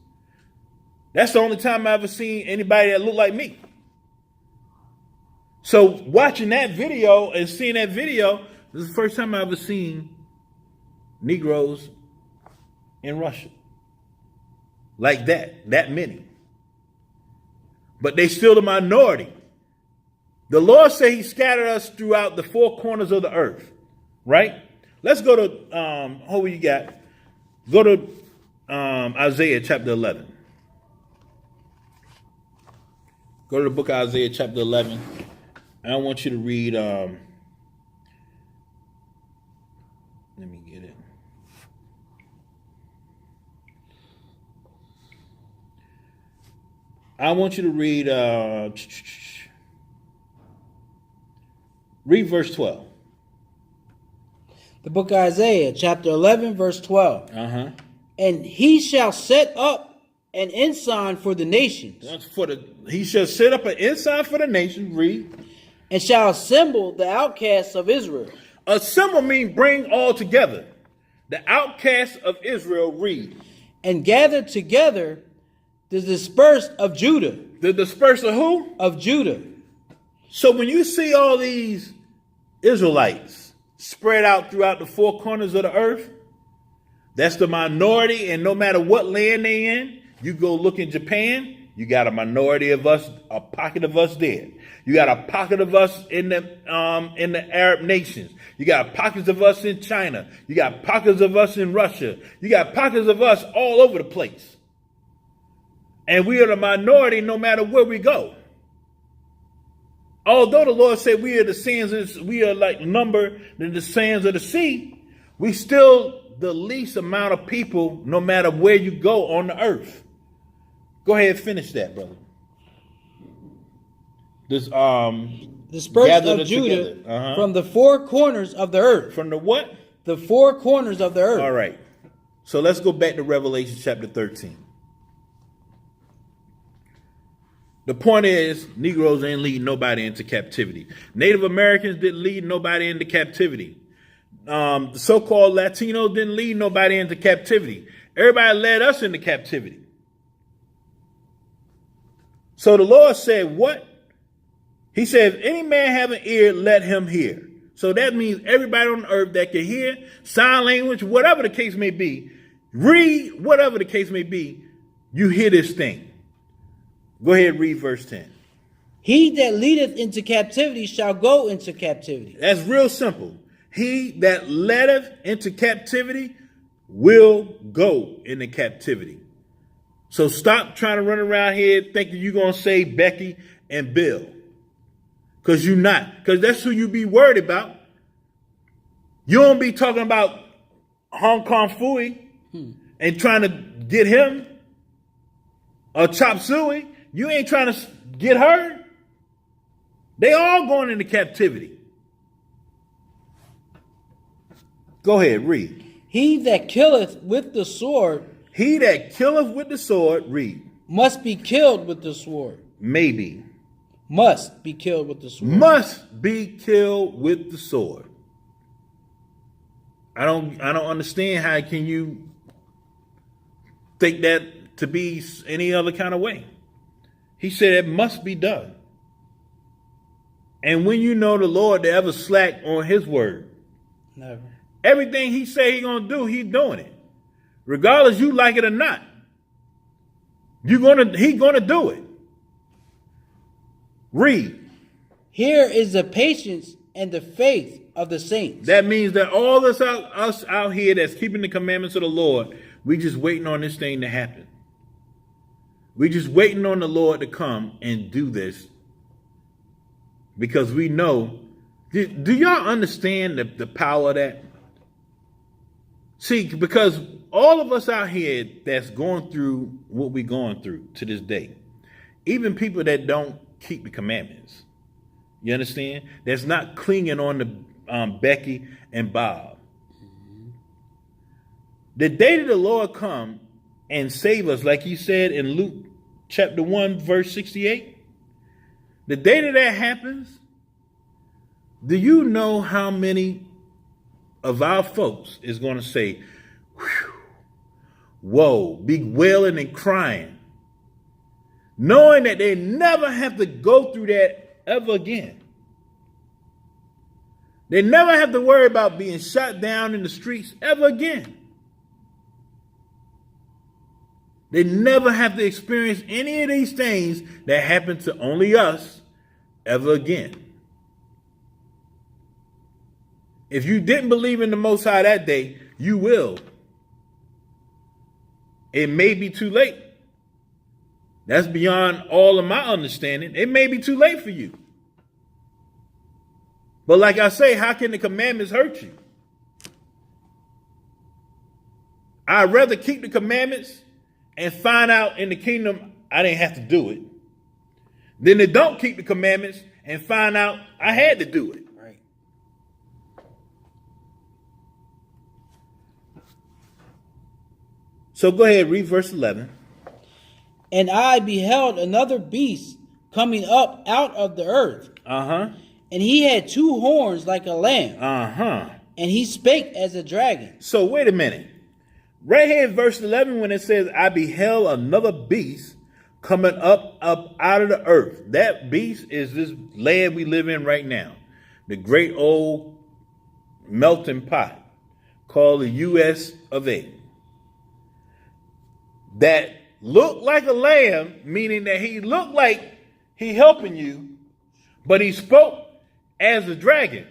That's the only time I ever seen anybody that looked like me. So watching that video and seeing that video, this is the first time I ever seen Negroes in Russia. Like that many. But they still the minority. The Lord said he scattered us throughout the four corners of the earth. Right? Let's go to, who you got? Go to Isaiah chapter 11. Go to the book of Isaiah chapter 11. And I want you to read, let me get it. I want you to read, read verse 12. The book of Isaiah, chapter 11, verse 12. And he shall set up an ensign for the nations. He shall set up an ensign for the nations. Read. And shall assemble the outcasts of Israel. Assemble means bring all together. The outcasts of Israel. Read. And gather together The dispersed of Judah. The dispersed of who? Of Judah. So when you see all these Israelites spread out throughout the four corners of the earth, that's the minority, and no matter what land they in, you go look in Japan, you got a minority of us, a pocket of us there. You got a pocket of us in the Arab nations. You got pockets of us in China. You got pockets of us in Russia. You got pockets of us all over the place. And we are the minority no matter where we go. Although the Lord said we are the sands, we are like number than the sands of the sea, we still the least amount of people no matter where you go on the earth. Go ahead and finish that, brother. This Dispersed of Judah from the four corners of the earth. From the what? The four corners of the earth. All right. So let's go back to Revelation chapter 13. The point is, Negroes ain't leading nobody into captivity. Native Americans didn't lead nobody into captivity. The so-called Latinos didn't lead nobody into captivity. Everybody led us into captivity. So the Lord said, what? He said, if any man have an ear, let him hear. So that means everybody on earth that can hear, sign language, whatever the case may be, read, whatever the case may be, you hear this thing. Go ahead, read verse 10. He that leadeth into captivity shall go into captivity. That's real simple. He that leadeth into captivity will go into captivity. So stop trying to run around here thinking you're going to save Becky and Bill. Because you're not. Because that's who you be worried about. You don't be talking about Hong Kong Fooey and trying to get him or Chop Suey. You ain't trying to get her. They all going into captivity. Go ahead, read. He that killeth with the sword. He that killeth with the sword, read. Must be killed with the sword. Maybe. Must be killed with the sword. Must be killed with the sword. I don't understand how can you think that to be any other kind of way. He said it must be done. And when you know the Lord to ever slack on his word. Never. Everything he say he gonna do, he's doing it. Regardless you like it or not. He gonna do it. Read. Here is the patience and the faith of the saints. That means that all us out here that's keeping the commandments of the Lord, we just waiting on this thing to happen. We just waiting on the Lord to come and do this. Because we know. Do y'all understand the power of that? See, because all of us out here that's going through what we're going through to this day, even people that don't keep the commandments, you understand? That's not clinging on to Becky and Bob. The day that the Lord come and save us, like he said in Luke chapter 1, verse 68, the day that happens, do you know how many of our folks is going to say, whoa, be wailing and crying, knowing that they never have to go through that ever again. They never have to worry about being shot down in the streets ever again. They never have to experience any of these things that happen to only us ever again. If you didn't believe in the Most High that day, you will. It may be too late. That's beyond all of my understanding. It may be too late for you. But like I say, how can the commandments hurt you? I'd rather keep the commandments and find out in the kingdom I didn't have to do it than to don't keep the commandments and find out I had to do it. Right. So go ahead, read verse 11. And I beheld another beast coming up out of the earth. Uh-huh. And he had two horns like a lamb. Uh-huh. And he spake as a dragon. So wait a minute. Right here in verse 11 when it says, I beheld another beast coming up out of the earth. That beast is this land we live in right now, the great old melting pot called the U.S. of A. That looked like a lamb, meaning that he looked like he helping you, but he spoke as a dragon.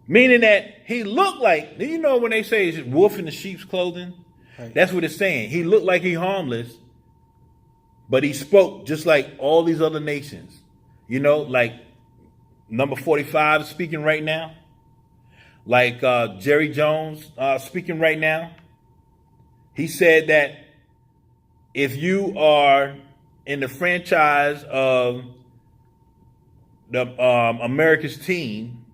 Meaning that he looked like, do you know when they say it's wolf in the sheep's clothing? Right. That's what it's saying. He looked like he harmless, but he spoke just like all these other nations. You know, like number 45 is speaking right now. Like Jerry Jones speaking right now. He said that if you are in the franchise of the America's team,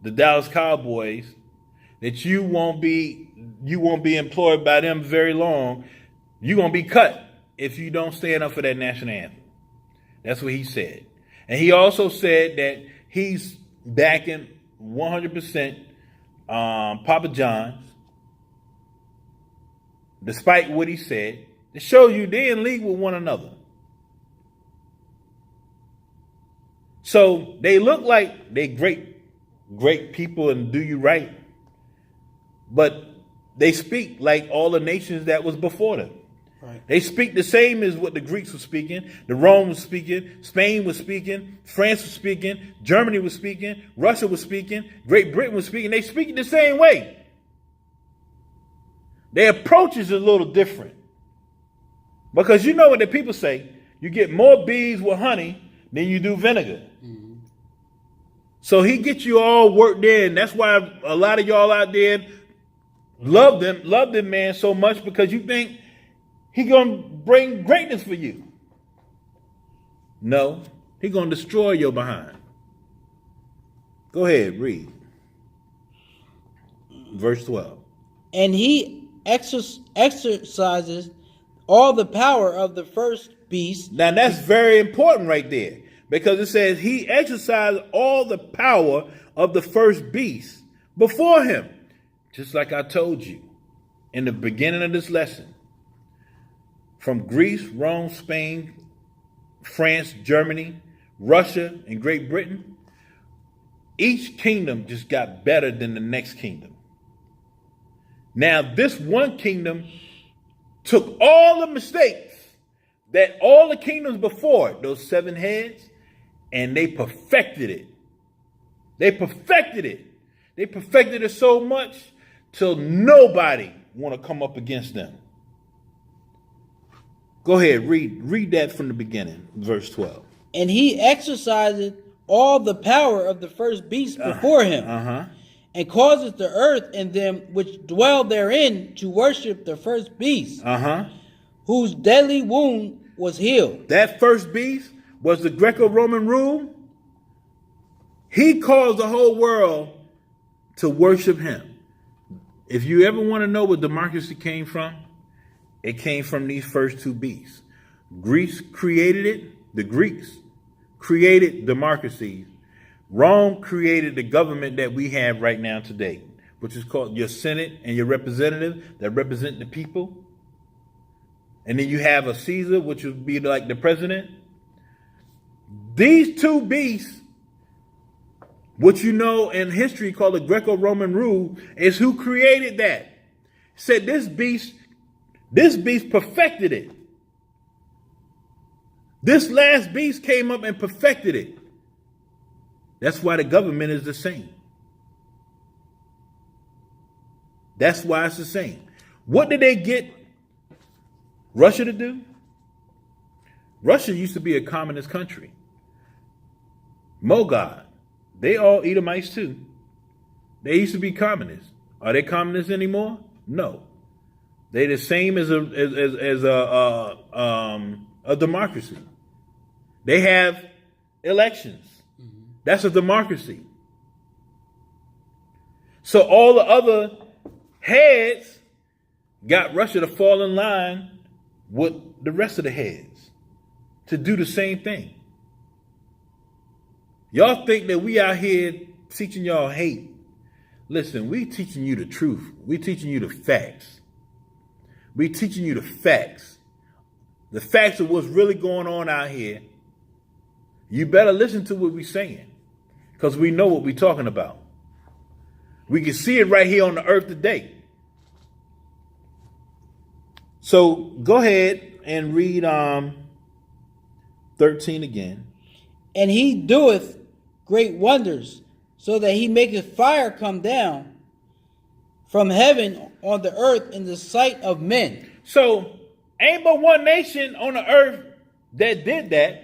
the Dallas Cowboys, that you won't be employed by them very long. You're gonna be cut if you don't stand up for that national anthem. That's what he said. And he also said that he's backing 100% Papa John's, despite what he said. It shows you they're in league with one another. So they look like they great people and do you right, but they speak like all the nations that was before them. Right. They speak the same as what the Greeks were speaking, the Rome was speaking, Spain was speaking, France was speaking, Germany was speaking, Russia was speaking, Great Britain was speaking. They speak the same way. Their approach is a little different. Because you know what the people say, you get more bees with honey than you do vinegar. Mm-hmm. So he gets you all worked in. That's why a lot of y'all out there love them man so much, because you think he gonna bring greatness for you. No, he gonna destroy your behind. Go ahead, read. Verse 12. And he exercises all the power of the first beast. Now that's very important right there, because it says he exercised all the power of the first beast before him. Just like I told you in the beginning of this lesson. From Greece, Rome, Spain, France, Germany, Russia, and Great Britain, each kingdom just got better than the next kingdom. Now, this one kingdom took all the mistakes that all the kingdoms before it, those 7 heads, and they perfected it. They perfected it. They perfected it so much till nobody want to come up against them. Go ahead, read that from the beginning, verse 12. And he exercised all the power of the first beast before him, and causeth the earth and them which dwell therein to worship the first beast, whose deadly wound was healed. That first beast was the Greco-Roman rule. He caused the whole world to worship him. If you ever want to know where democracy came from, it came from these first 2 beasts. Greece created it. The Greeks created democracies. Rome created the government that we have right now today, which is called your Senate and your representative that represent the people. And then you have a Caesar, which would be like the president. These 2 beasts, what you know in history called the Greco-Roman rule, is who created that. Said this beast perfected it. This last beast came up and perfected it. That's why the government is the same. That's why it's the same. What did they get Russia to do? Russia used to be a communist country. Mogad, they all Edomites too. They used to be communists. Are they communists anymore? No. They're the same as a democracy. They have elections. That's a democracy. So all the other heads got Russia to fall in line with the rest of the heads to do the same thing. Y'all think that we out here teaching y'all hate. Listen, we teaching you the truth. We teaching you the facts. We teaching you the facts. the facts of what's really going on out here, you better listen to what we're saying, because we know what we're talking about. We can see it right here on the earth today. So go ahead and read 13 again. And he doeth great wonders, so that he maketh fire come down from heaven on the earth in the sight of men. So ain't but one nation on the earth that did that.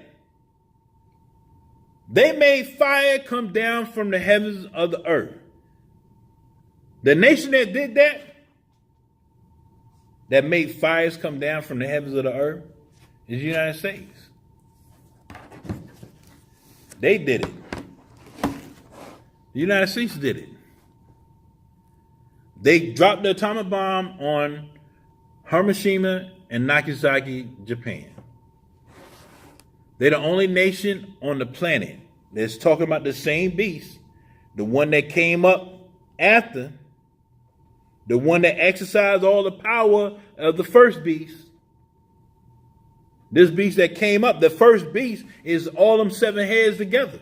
They made fire come down from the heavens of the earth. The nation that did that made fires come down from the heavens of the earth, is the United States. They did it. The United States did it. They dropped the atomic bomb on Hiroshima and Nagasaki, Japan. They're the only nation on the planet that's talking about the same beast, the one that came up after, the one that exercised all the power of the first beast. This beast that came up, the first beast, is all them 7 heads together.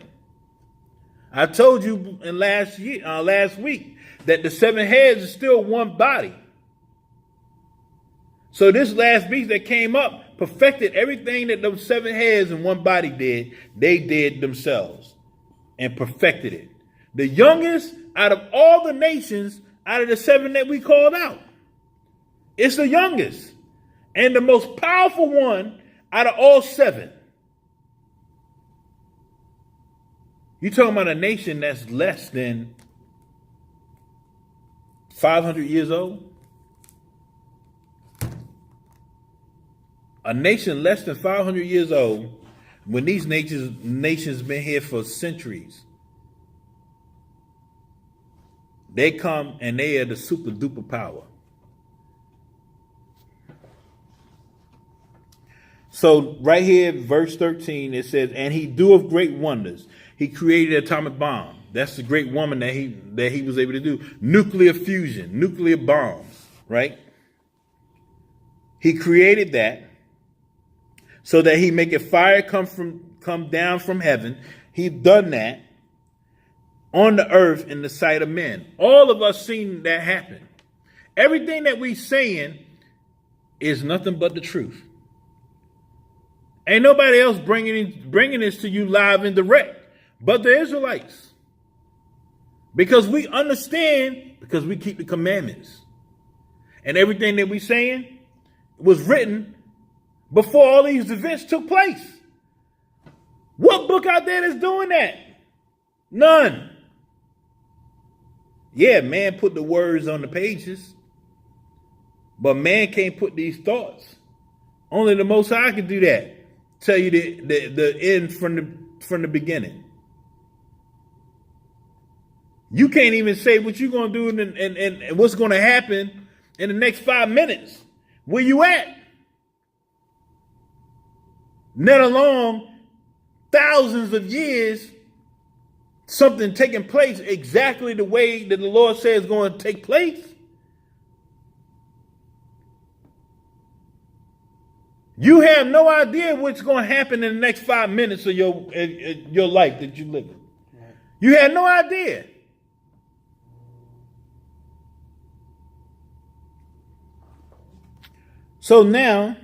I told you in last week that the 7 heads is still one body. So this last beast that came up perfected everything that those 7 heads in one body did. They did themselves and perfected it. The youngest out of all the nations, out of the 7 that we called out, it's the youngest and the most powerful one out of all 7. You're talking about a nation that's less than 500 years old? A nation less than 500 years old, when these nations been here for centuries. They come and they are the super duper power. So right here, verse 13, it says, and he doeth great wonders. He created an atomic bomb. That's the great woman that he was able to do. Nuclear fusion, nuclear bombs, right? He created that so that he make a fire come down from heaven. He's done that on the earth in the sight of men. All of us seen that happen. Everything that we saying is nothing but the truth. Ain't nobody else bringing this to you live and direct but the Israelites. Because we understand, because we keep the commandments. And everything that we saying was written before all these events took place. What book out there that's doing that? None. Yeah, man put the words on the pages, but man can't put these thoughts. Only the Most High can do that. Tell you the end from the beginning. You can't even say what you're going to do and what's going to happen in the next 5 minutes. Where you at? Let alone thousands of years, something taking place exactly the way that the Lord says is going to take place. You have no idea what's going to happen in the next 5 minutes of your life that you live in. Right. You have no idea. So now,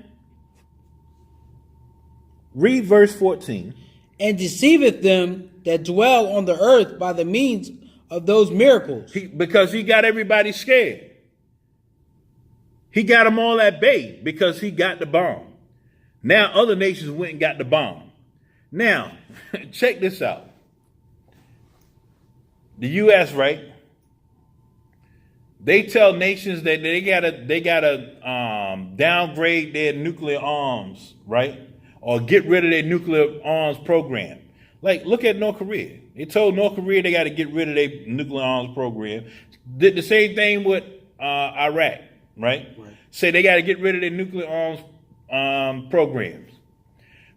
read verse 14. And deceiveth them that dwell on the earth by the means of those miracles. Because he got everybody scared. He got them all at bay because he got the bomb. Now other nations went and got the bomb. Now, check this out. The U.S., right? They tell nations that they gotta downgrade their nuclear arms, right? Or get rid of their nuclear arms program. Like, look at North Korea. They told North Korea they got to get rid of their nuclear arms program. Did the same thing with Iraq, right? Say they got to get rid of their nuclear arms programs.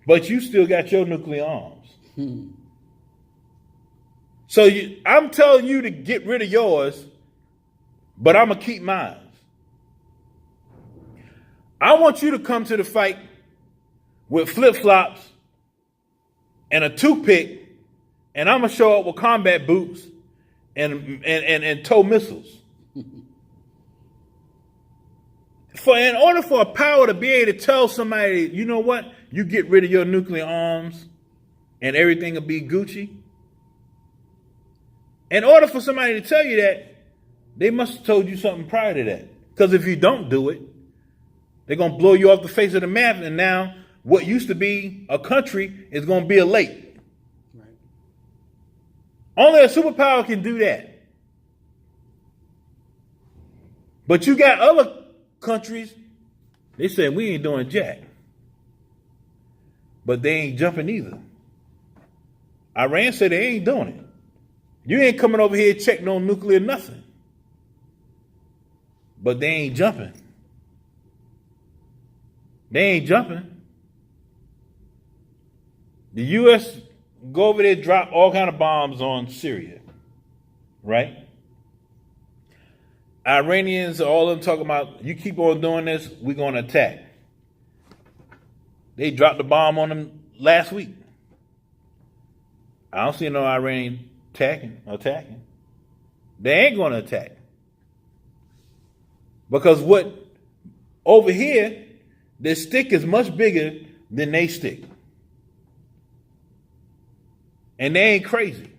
But you still got your nuclear arms. So I'm telling you to get rid of yours, but I'm going to keep mine. I want you to come to the fight with flip-flops and a toothpick, and I'm going to show up with combat boots and tow missiles. In order for a power to be able to tell somebody, you know what, you get rid of your nuclear arms and everything will be Gucci. In order for somebody to tell you that, they must have told you something prior to that. Because if you don't do it, they're going to blow you off the face of the map. And now what used to be a country is going to be a lake. Right. Only a superpower can do that. But you got other countries, they said we ain't doing jack. But they ain't jumping either. Iran said they ain't doing it. You ain't coming over here checking on nuclear nothing. But they ain't jumping. They ain't jumping. The U.S. go over there, drop all kind of bombs on Syria. Right? Iranians, all of them talking about, you keep on doing this, we're going to attack. They dropped the bomb on them last week. I don't see no Iranian attacking. They ain't going to attack. Because what, over here, their stick is much bigger than they stick. And they ain't crazy.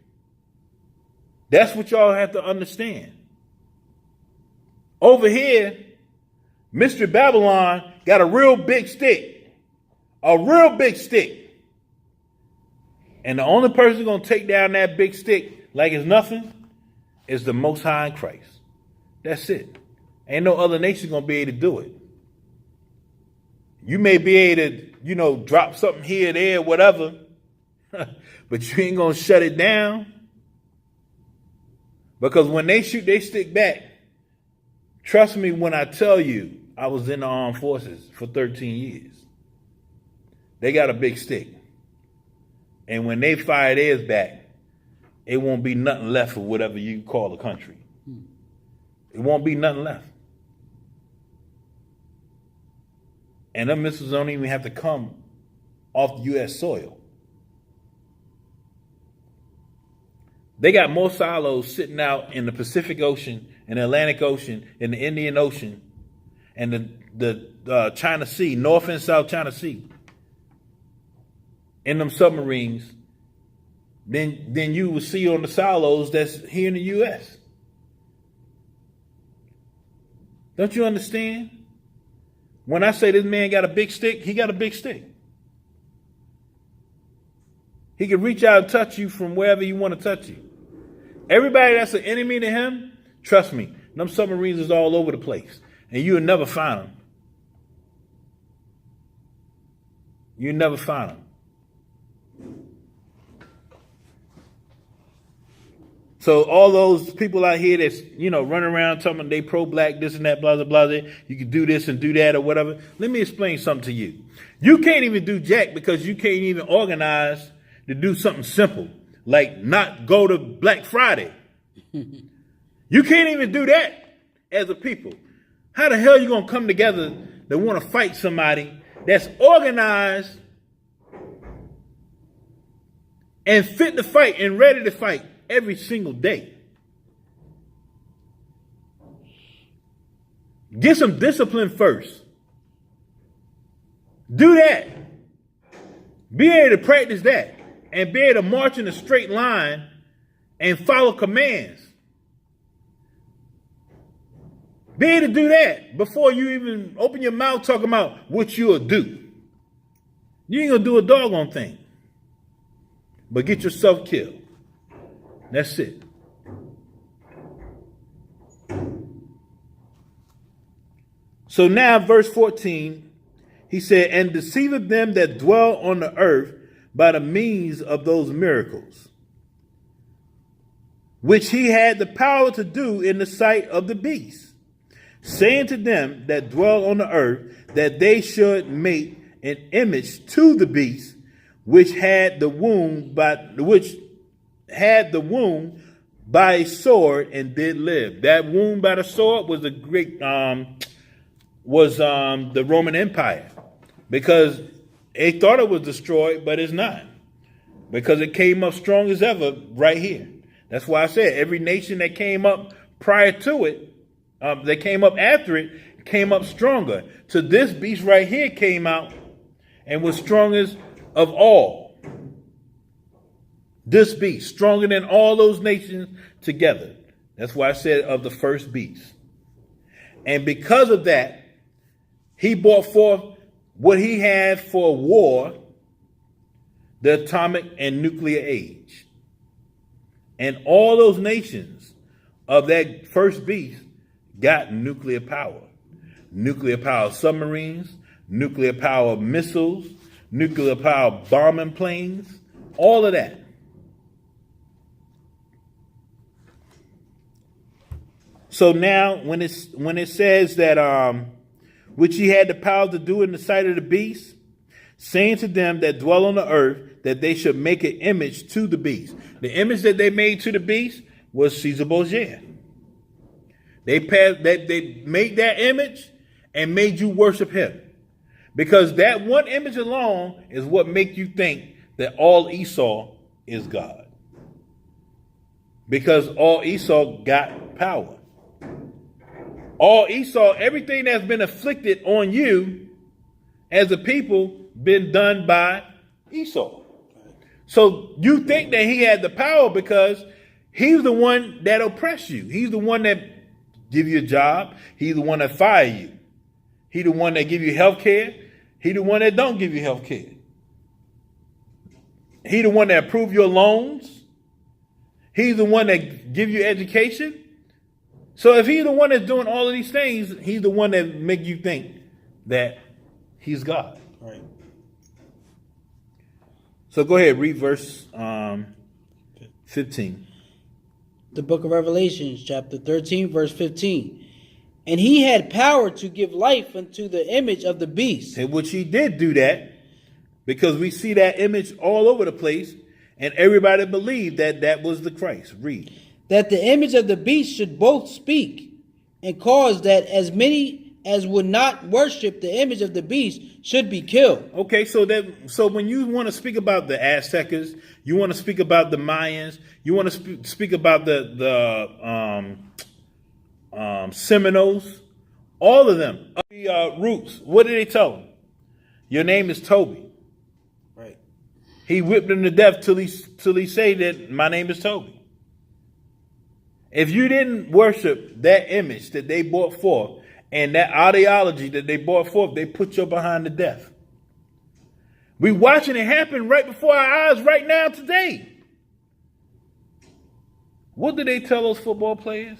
That's what y'all have to understand. Over here, Mr. Babylon got a real big stick. A real big stick. And the only person going to take down that big stick like it's nothing is the Most High in Christ. That's it. Ain't no other nation going to be able to do it. You may be able to, drop something here, there, whatever, but you ain't going to shut it down. Because when they shoot, they stick back. Trust me when I tell you, I was in the armed forces for 13 years. They got a big stick. And when they fire theirs back, it won't be nothing left for whatever you call a country. It won't be nothing left. And them missiles don't even have to come off the U.S. soil. They got more silos sitting out in the Pacific Ocean, in the Atlantic Ocean, in the Indian Ocean, and the China Sea, North and South China Sea, in them submarines, than you will see on the silos that's here in the U.S. Don't you understand? When I say this man got a big stick, he got a big stick. He can reach out and touch you from wherever you want to touch you. Everybody that's an enemy to him, trust me, them submarines is all over the place. And you'll never find them. You'll never find them. So all those people out here that's, running around talking they pro-black, this and that, blah, blah, blah, you can do this and do that or whatever. Let me explain something to you. You can't even do jack because you can't even organize to do something simple, like not go to Black Friday. You can't even do that as a people. How the hell are you going to come together that want to fight somebody that's organized and fit to fight and ready to fight every single day? Get some discipline first. Do that. Be able to practice that and be able to march in a straight line and follow commands. Be able to do that before you even open your mouth talking about what you'll do. You ain't going to do a doggone thing. But get yourself killed. That's it. So now, verse 14, he said, and deceiveth them that dwell on the earth by the means of those miracles, which he had the power to do in the sight of the beast, saying to them that dwell on the earth that they should make an image to the beast, which had the wound by a sword and did live. That wound by the sword was the Greek, the Roman Empire, because They thought it was destroyed, but it's not. Because it came up strong as ever right here. That's why I said every nation that came up prior to it, that came up after it, came up stronger. So this beast right here came out and was strongest of all. This beast, stronger than all those nations together. That's why I said of the first beast. And because of that, he brought forth what he had for war, the atomic and nuclear age. And all those nations of that first beast got nuclear power. Nuclear power submarines, nuclear power missiles, nuclear power bombing planes, all of that. So now when it says that which he had the power to do in the sight of the beast, saying to them that dwell on the earth that they should make an image to the beast. The image that they made to the beast was Caesar Borgia. They made that image and made you worship him. Because that one image alone is what makes you think that all Esau is God. Because all Esau got power. All Esau, everything that's been afflicted on you as a people, been done by Esau. So you think that he had the power because he's the one that oppressed you. He's the one that give you a job. He's the one that fire you. He's the one that give you health care. He's the one that don't give you health care. He's the one that approve your loans. He's the one that give you education. So if he's the one that's doing all of these things, he's the one that make you think that he's God. Right. So go ahead, read verse 15. The book of Revelations, chapter 13, verse 15. And he had power to give life unto the image of the beast. And which he did do that, because we see that image all over the place, and everybody believed that that was the Christ. Read. That the image of the beast should both speak, and cause that as many as would not worship the image of the beast should be killed. Okay, so when you want to speak about the Aztecs, you want to speak about the Mayans, you want to speak about the Seminoles, all of them, the roots. What did they tell them? Your name is Toby. Right. He whipped them to death till he said that my name is Toby. If you didn't worship that image that they brought forth and that ideology that they brought forth, they put you behind to death. We watching it happen right before our eyes right now today. What do they tell those football players?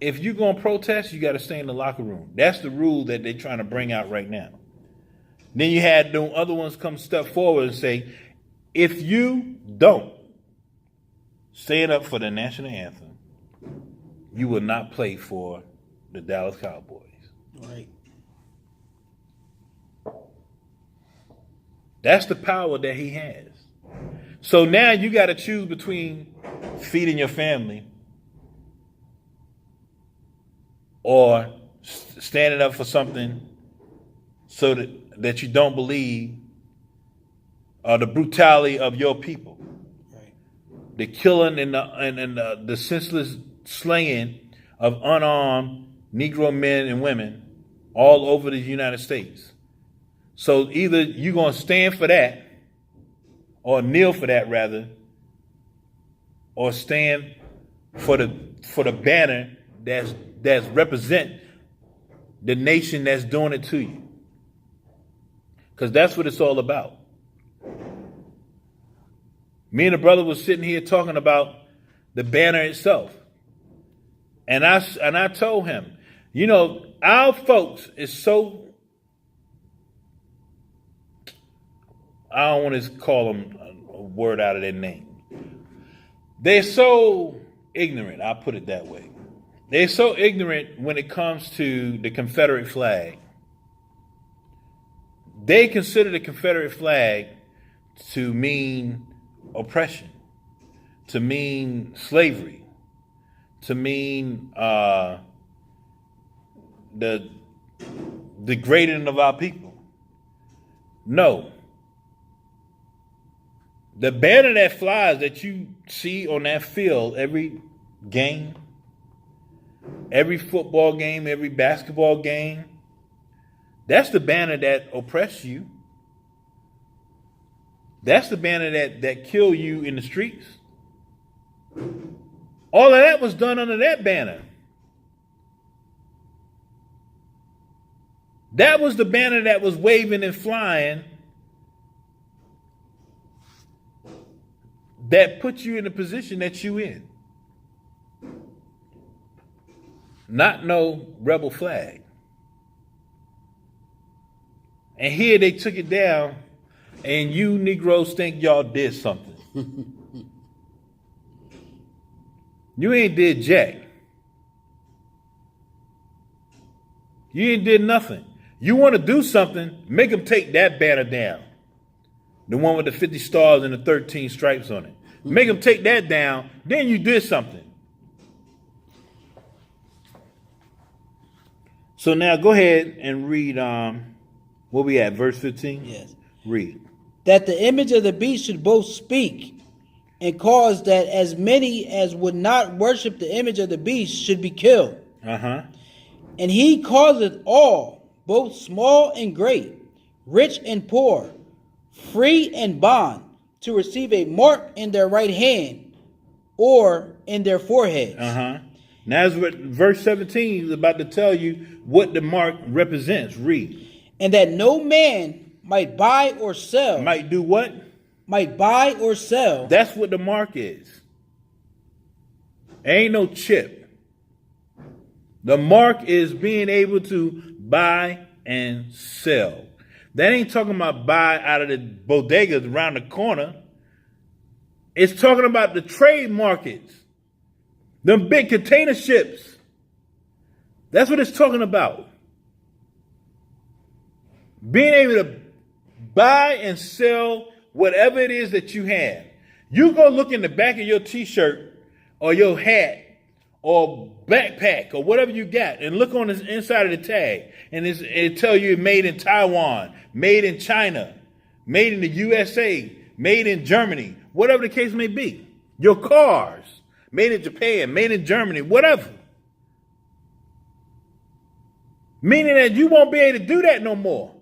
If you're going to protest, you got to stay in the locker room. That's the rule that they're trying to bring out right now. Then you had the other ones come step forward and say, if you don't stand up for the national anthem, you will not play for the Dallas Cowboys. Right. That's the power that he has. So now you got to choose between feeding your family or standing up for something so that you don't believe the brutality of your people. The killing and the senseless slaying of unarmed Negro men and women all over the United States. So either you're going to stand for that, or kneel for that rather, or stand for the banner that's represent the nation that's doing it to you. Because that's what it's all about. Me and the brother was sitting here talking about the banner itself. And I told him, you know, our folks is so, I don't want to call them a word out of their name. They're so ignorant, I'll put it that way. They're so ignorant when it comes to the Confederate flag. They consider the Confederate flag to mean oppression, to mean slavery, to mean the degrading of our people. No. The banner that flies that you see on that field every game, every football game, every basketball game, that's the banner that oppress you. That's the banner that kill you in the streets. All of that was done under that banner. That was the banner that was waving and flying that put you in the position that you in. Not no rebel flag. And here they took it down, and you Negroes think y'all did something. You ain't did jack. You ain't did nothing. You want to do something, make them take that banner down. The one with the 50 stars and the 13 stripes on it. Make them take that down, then you did something. So now go ahead and read, what we at, verse 15? Yes. Read. That the image of the beast should both speak and cause that as many as would not worship the image of the beast should be killed. Uh-huh. And he causeth all, both small and great, rich and poor, free and bond, to receive a mark in their right hand or in their foreheads. Uh-huh. Now, that's what verse 17 is about to tell you what the mark represents. Read. And that no man might buy or sell. Might do what? Might buy or sell. That's what the mark is. Ain't no chip. The mark is being able to buy and sell. That ain't talking about buy out of the bodegas around the corner. It's talking about the trade markets. Them big container ships. That's what it's talking about. Being able to buy and sell whatever it is that you have. You go look in the back of your t-shirt or your hat or backpack or whatever you got and look on the inside of the tag and it tell you made in Taiwan, made in China, made in the USA, made in Germany, whatever the case may be. Your cars, made in Japan, made in Germany, whatever. Meaning that you won't be able to do that no more.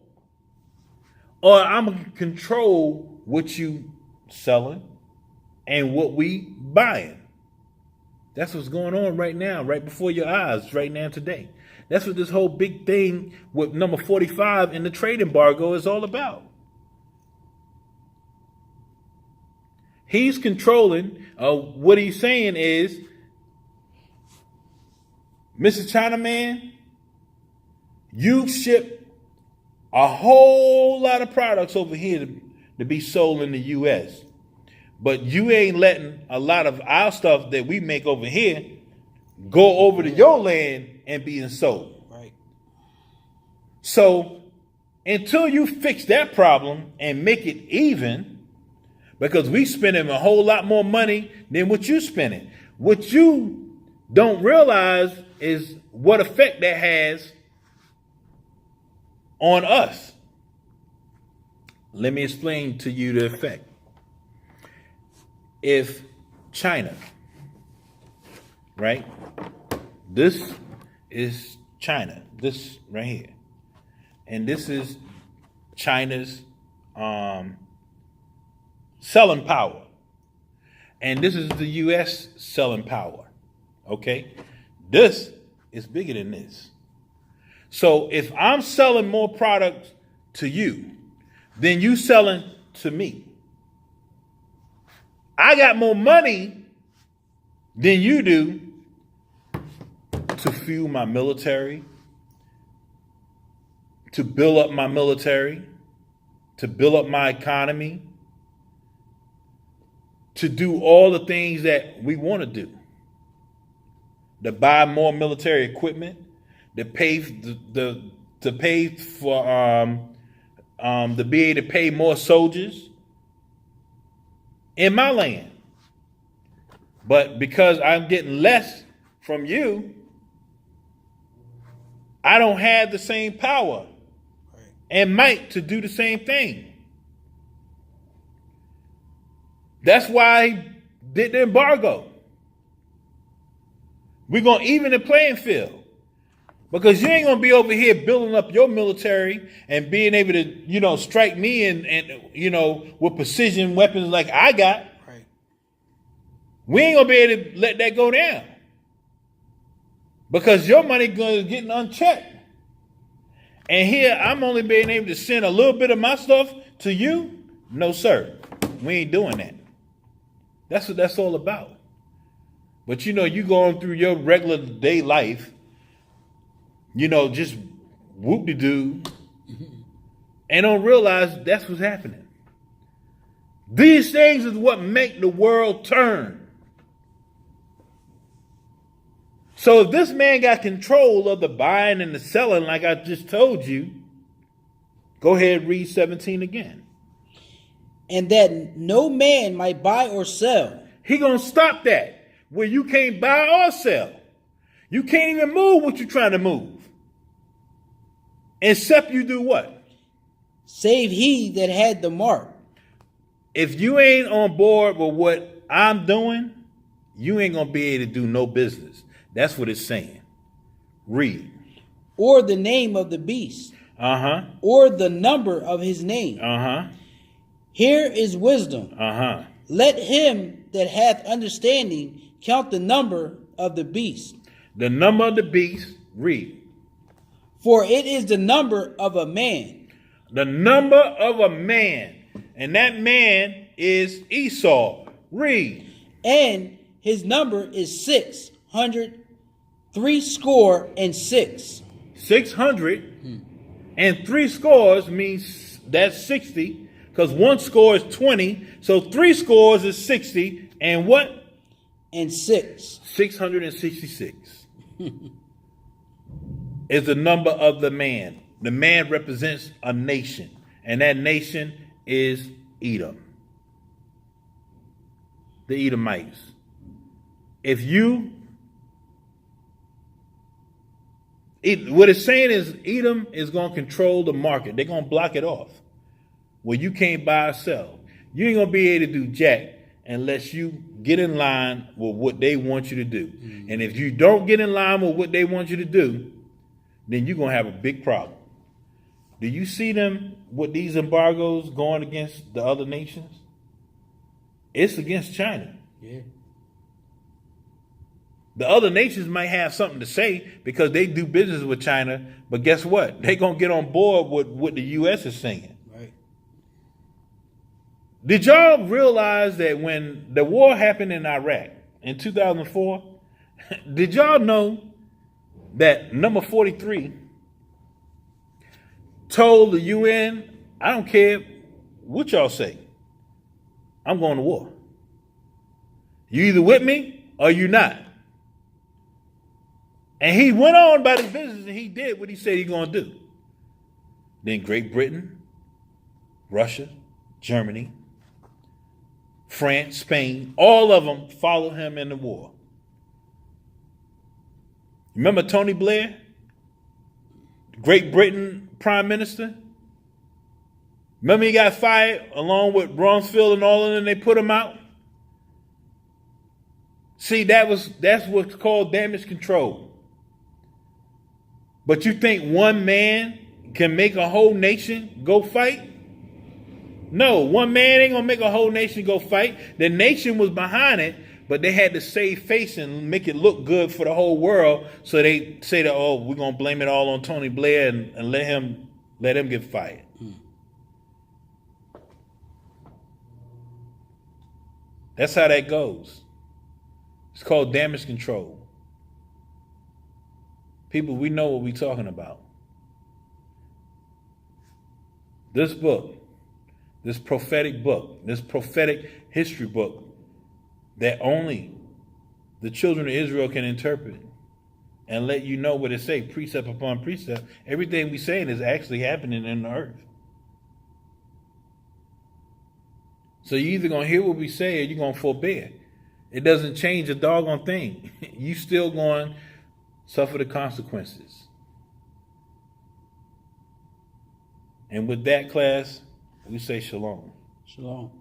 Or I'm going to control what you selling and what we buying. That's what's going on right now, right before your eyes, right now today. That's what this whole big thing with number 45 in the trade embargo is all about. He's controlling, what he's saying is, Mr. Chinaman, you ship a whole lot of products over here to be sold in the U.S., but you ain't letting a lot of our stuff that we make over here go over to your land and being sold. Right. So until you fix that problem and make it even, because we spending a whole lot more money than what you spending. What you don't realize is what effect that has on us. Let me explain to you the effect. If China, right? This is China, this right here. And this is China's selling power. And this is the U.S. selling power. Okay? This is bigger than this. So if I'm selling more products to you than you selling to me, I got more money than you do to fuel my military, to build up my military, to build up my economy, to do all the things that we want to do, to buy more military equipment, to pay to pay for to be able to pay more soldiers in my land. But because I'm getting less from you, I don't have the same power and might to do the same thing. That's why he did the embargo. We're going to even the playing field. Because you ain't going to be over here building up your military and being able to, strike me and with precision weapons like I got. Right. We ain't going to be able to let that go down. Because your money going to get unchecked. And here, I'm only being able to send a little bit of my stuff to you. No, sir. We ain't doing that. That's what that's all about. But you going through your regular day life, just whoop-de-doo, and don't realize that's what's happening. These things is what make the world turn. So if this man got control of the buying and the selling, like I just told you, go ahead and read 17 again. And that no man might buy or sell. He gonna stop that. Where you can't buy or sell. You can't even move what you're trying to move. Except you do what? Save he that had the mark. If you ain't on board with what I'm doing, you ain't gonna be able to do no business. That's what it's saying. Read. Or the name of the beast. Uh-huh. Or the number of his name. Uh-huh. Here is wisdom. Uh-huh. Let him that hath understanding count the number of the beast. The number of the beast, read. For it is the number of a man. The number of a man. And that man is Esau. Read. And his number is 600, threescore. 600 and 3 scores means that's 60. Because 1 score is 20. So 3 scores is 60. And what? And 6. 666 is the number of the man. The man represents a nation. And that nation is Edom. The Edomites. What it's saying is Edom is going to control the market. They're going to block it off. Where you can't buy or sell. You ain't going to be able to do jack unless you get in line with what they want you to do. Mm-hmm. And if you don't get in line with what they want you to do, then you're going to have a big problem. Do you see them with these embargoes going against the other nations? It's against China. Yeah. The other nations might have something to say because they do business with China, but guess what? They're going to get on board with what the U.S. is saying. Right. Did y'all realize that when the war happened in Iraq in 2004, did y'all know that number 43 told the UN, I don't care what y'all say, I'm going to war. You either with me or you not. And he went on about his business and he did what he said he's going to do. Then Great Britain, Russia, Germany, France, Spain, all of them followed him in the war. Remember Tony Blair, Great Britain Prime Minister? Remember he got fired along with Rumsfeld and all of them, they put him out? See, that's what's called damage control. But you think one man can make a whole nation go fight? No, one man ain't gonna make a whole nation go fight. The nation was behind it, but they had to save face and make it look good for the whole world. So they say that, oh, we're gonna blame it all on Tony Blair and let him get fired. That's how that goes. It's called damage control. People, we know what we're talking about. This book, this prophetic book, this prophetic history book that only the children of Israel can interpret and let you know what it say, precept upon precept. Everything we're saying is actually happening in the earth. So you're either going to hear what we say or you're going to forbear. It doesn't change a doggone thing. You still going to suffer the consequences. And with that, class, we say shalom. Shalom.